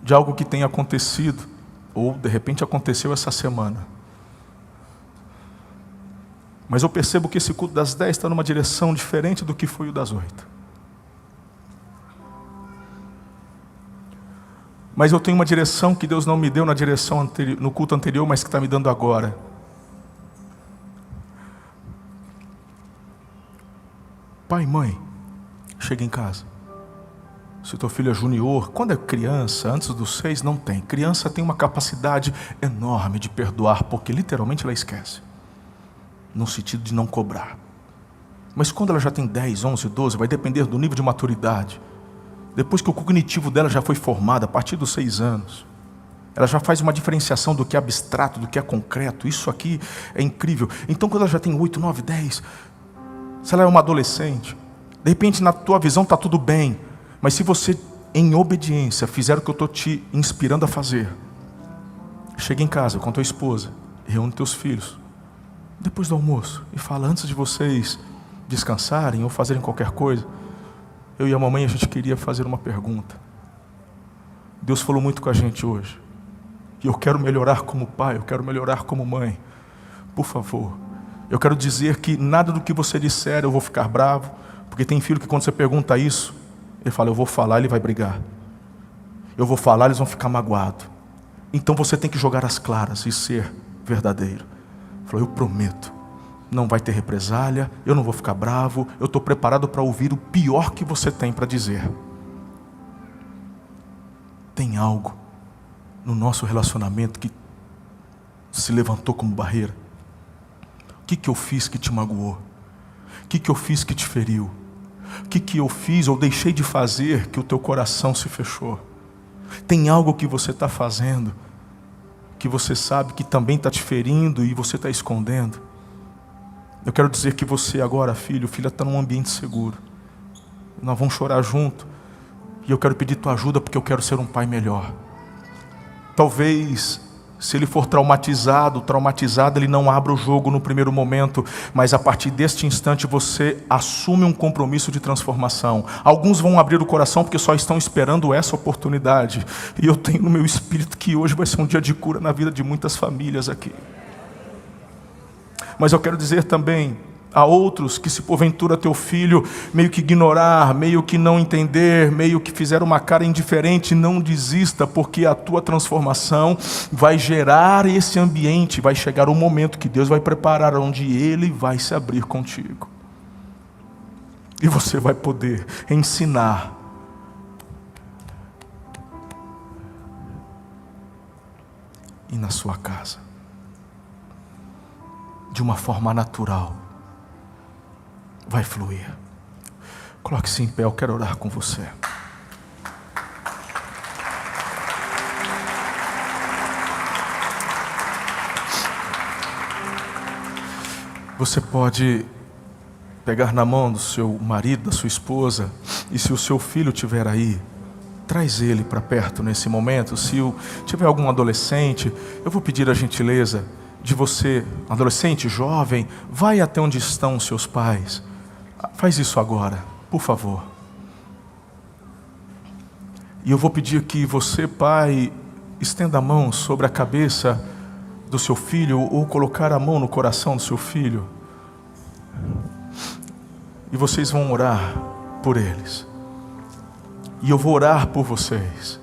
de algo que tenha acontecido, ou de repente aconteceu essa semana. Mas eu percebo que esse culto das 10 está numa direção diferente do que foi o das 8. Mas eu tenho uma direção que Deus não me deu na direção anterior, no culto anterior, mas que está me dando agora. Pai e mãe, chega em casa. Se teu filho é junior, quando é criança, antes dos 6, não tem. Criança tem uma capacidade enorme de perdoar, porque literalmente ela esquece. No sentido de não cobrar. Mas quando ela já tem 10, 11, 12, vai depender do nível de maturidade. Depois que o cognitivo dela já foi formado, a partir dos 6 anos, ela já faz uma diferenciação do que é abstrato, do que é concreto. Isso aqui é incrível. Então quando ela já tem 8, 9, 10... se ela é uma adolescente, de repente na tua visão está tudo bem, mas se você, em obediência, fizer o que eu estou te inspirando a fazer, chega em casa com tua esposa, reúne teus filhos, depois do almoço, e fala: antes de vocês descansarem ou fazerem qualquer coisa, eu e a mamãe, a gente queria fazer uma pergunta. Deus falou muito com a gente hoje, e eu quero melhorar como pai, eu quero melhorar como mãe. Por favor, eu quero dizer que nada do que você disser eu vou ficar bravo, porque tem filho que quando você pergunta isso, ele fala: eu vou falar, ele vai brigar. Eu vou falar, eles vão ficar magoados. Então você tem que jogar as claras e ser verdadeiro. Ele falou: eu prometo, não vai ter represália, eu não vou ficar bravo, eu estou preparado para ouvir o pior que você tem para dizer. Tem algo no nosso relacionamento que se levantou como barreira. O que eu fiz que te magoou? O que eu fiz que te feriu? O que eu fiz ou deixei de fazer que o teu coração se fechou? Tem algo que você está fazendo que você sabe que também está te ferindo e você está escondendo? Eu quero dizer que você agora, filho, filha, está num ambiente seguro. Nós vamos chorar junto. E eu quero pedir tua ajuda porque eu quero ser um pai melhor. Talvez, se ele for traumatizado, ele não abra o jogo no primeiro momento, mas a partir deste instante você assume um compromisso de transformação. Alguns vão abrir o coração porque só estão esperando essa oportunidade. E eu tenho no meu espírito que hoje vai ser um dia de cura na vida de muitas famílias aqui. Mas eu quero dizer também a outros que, se porventura teu filho meio que ignorar, meio que não entender, meio que fizer uma cara indiferente, não desista, porque a tua transformação vai gerar esse ambiente, vai chegar um momento que Deus vai preparar onde Ele vai se abrir contigo. E você vai poder ensinar e na sua casa, de uma forma natural, vai fluir. Coloque-se em pé, eu quero orar com você. Você pode pegar na mão do seu marido, da sua esposa, e se o seu filho estiver aí, traz ele para perto nesse momento. Se tiver algum adolescente, eu vou pedir a gentileza de você, adolescente, jovem, vai até onde estão os seus pais. Faz isso agora, por favor. E eu vou pedir que você, pai, estenda a mão sobre a cabeça do seu filho, ou colocar a mão no coração do seu filho. E vocês vão orar por eles. E eu vou orar por vocês.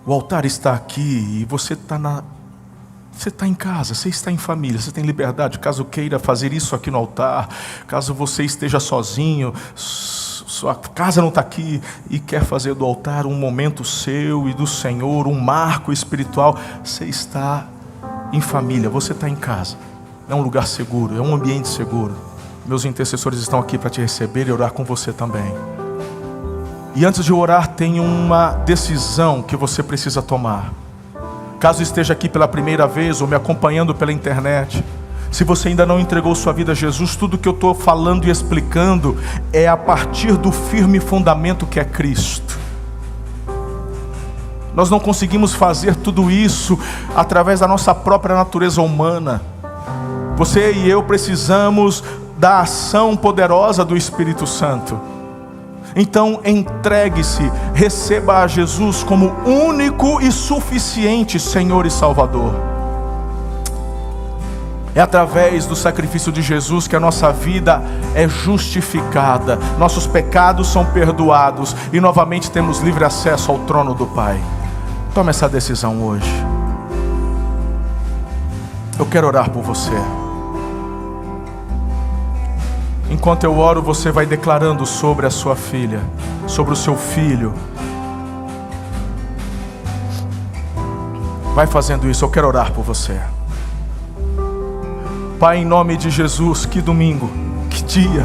O altar está aqui e você está em casa, você está em família, você tem liberdade. Caso queira fazer isso aqui no altar, caso você esteja sozinho, sua casa não está aqui e quer fazer do altar um momento seu e do Senhor, um marco espiritual, você está em família, você está em casa. É um lugar seguro, é um ambiente seguro. Meus intercessores estão aqui para te receber e orar com você também. E antes de orar, tem uma decisão que você precisa tomar. Caso esteja aqui pela primeira vez ou me acompanhando pela internet, se você ainda não entregou sua vida a Jesus, tudo que eu estou falando e explicando é a partir do firme fundamento que é Cristo. Nós não conseguimos fazer tudo isso através da nossa própria natureza humana. Você e eu precisamos da ação poderosa do Espírito Santo. Então entregue-se, receba a Jesus como único e suficiente Senhor e Salvador. É através do sacrifício de Jesus que a nossa vida é justificada, nossos pecados são perdoados e novamente temos livre acesso ao trono do Pai. Tome essa decisão hoje. Eu quero orar por você. Enquanto eu oro, você vai declarando sobre a sua filha, sobre o seu filho. Vai fazendo isso, eu quero orar por você. Pai, em nome de Jesus, que domingo, que dia.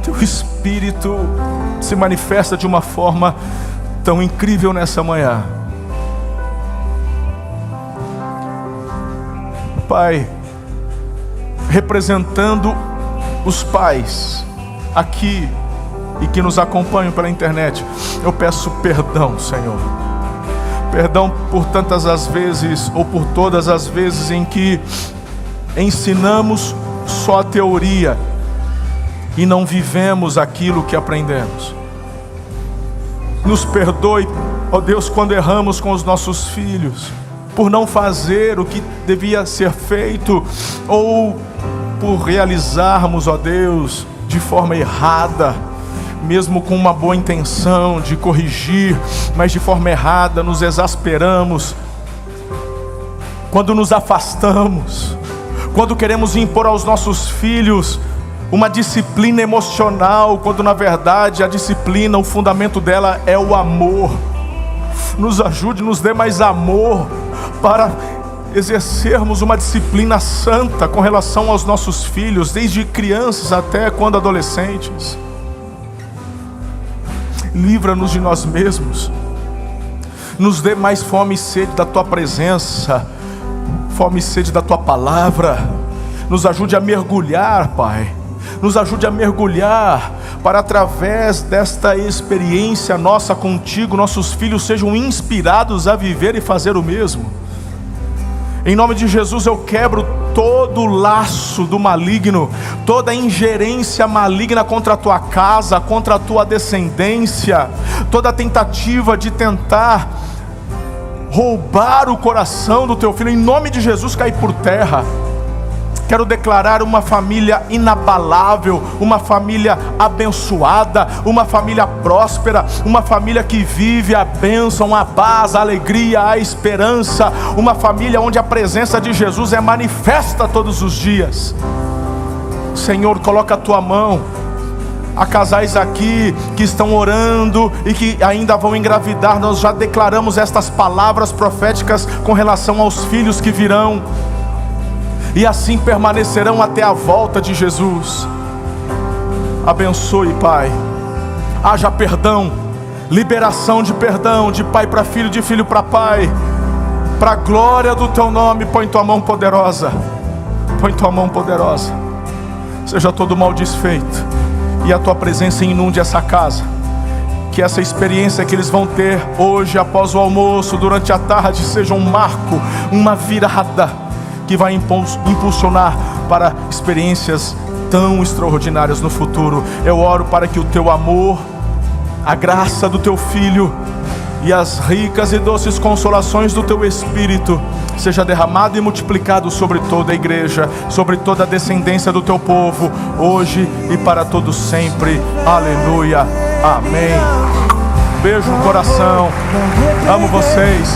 Teu Espírito se manifesta de uma forma tão incrível nessa manhã. Pai, representando os pais aqui e que nos acompanham pela internet, eu peço perdão, Senhor. Perdão por tantas as vezes, ou por todas as vezes em que ensinamos só a teoria e não vivemos aquilo que aprendemos. Nos perdoe, ó Deus, quando erramos com os nossos filhos, por não fazer o que devia ser feito, ou por realizarmos, ó Deus, de forma errada, mesmo com uma boa intenção de corrigir, mas de forma errada, nos exasperamos, quando nos afastamos, quando queremos impor aos nossos filhos uma disciplina emocional, quando na verdade a disciplina, o fundamento dela é o amor. Nos ajude, nos dê mais amor para exercermos uma disciplina santa com relação aos nossos filhos, desde crianças até quando adolescentes. Livra-nos de nós mesmos, nos dê mais fome e sede da Tua presença, fome e sede da Tua palavra. Nos ajude a mergulhar, Pai, nos ajude a mergulhar, para através desta experiência nossa contigo, nossos filhos sejam inspirados a viver e fazer o mesmo. Em nome de Jesus eu quebro todo laço do maligno, toda ingerência maligna contra a tua casa, contra a tua descendência, toda tentativa de tentar roubar o coração do teu filho, em nome de Jesus cai por terra. Quero declarar uma família inabalável, uma família abençoada, uma família próspera, uma família que vive a bênção, a paz, a alegria, a esperança, uma família onde a presença de Jesus é manifesta todos os dias. Senhor, coloca a tua mão a casais aqui que estão orando e que ainda vão engravidar. Nós já declaramos estas palavras proféticas com relação aos filhos que virão, e assim permanecerão até a volta de Jesus. Abençoe, Pai. Haja perdão, liberação de perdão, de pai para filho, de filho para pai. Para a glória do Teu nome, põe Tua mão poderosa. Põe tua mão poderosa. Seja todo mal desfeito e a tua presença inunde essa casa. Que essa experiência que eles vão ter hoje após o almoço, durante a tarde, seja um marco, uma virada que vai impulsionar para experiências tão extraordinárias no futuro. Eu oro para que o teu amor, a graça do teu Filho e as ricas e doces consolações do teu Espírito seja derramado e multiplicado sobre toda a igreja, sobre toda a descendência do teu povo, hoje e para todos sempre. Aleluia, amém. Beijo no coração, amo vocês.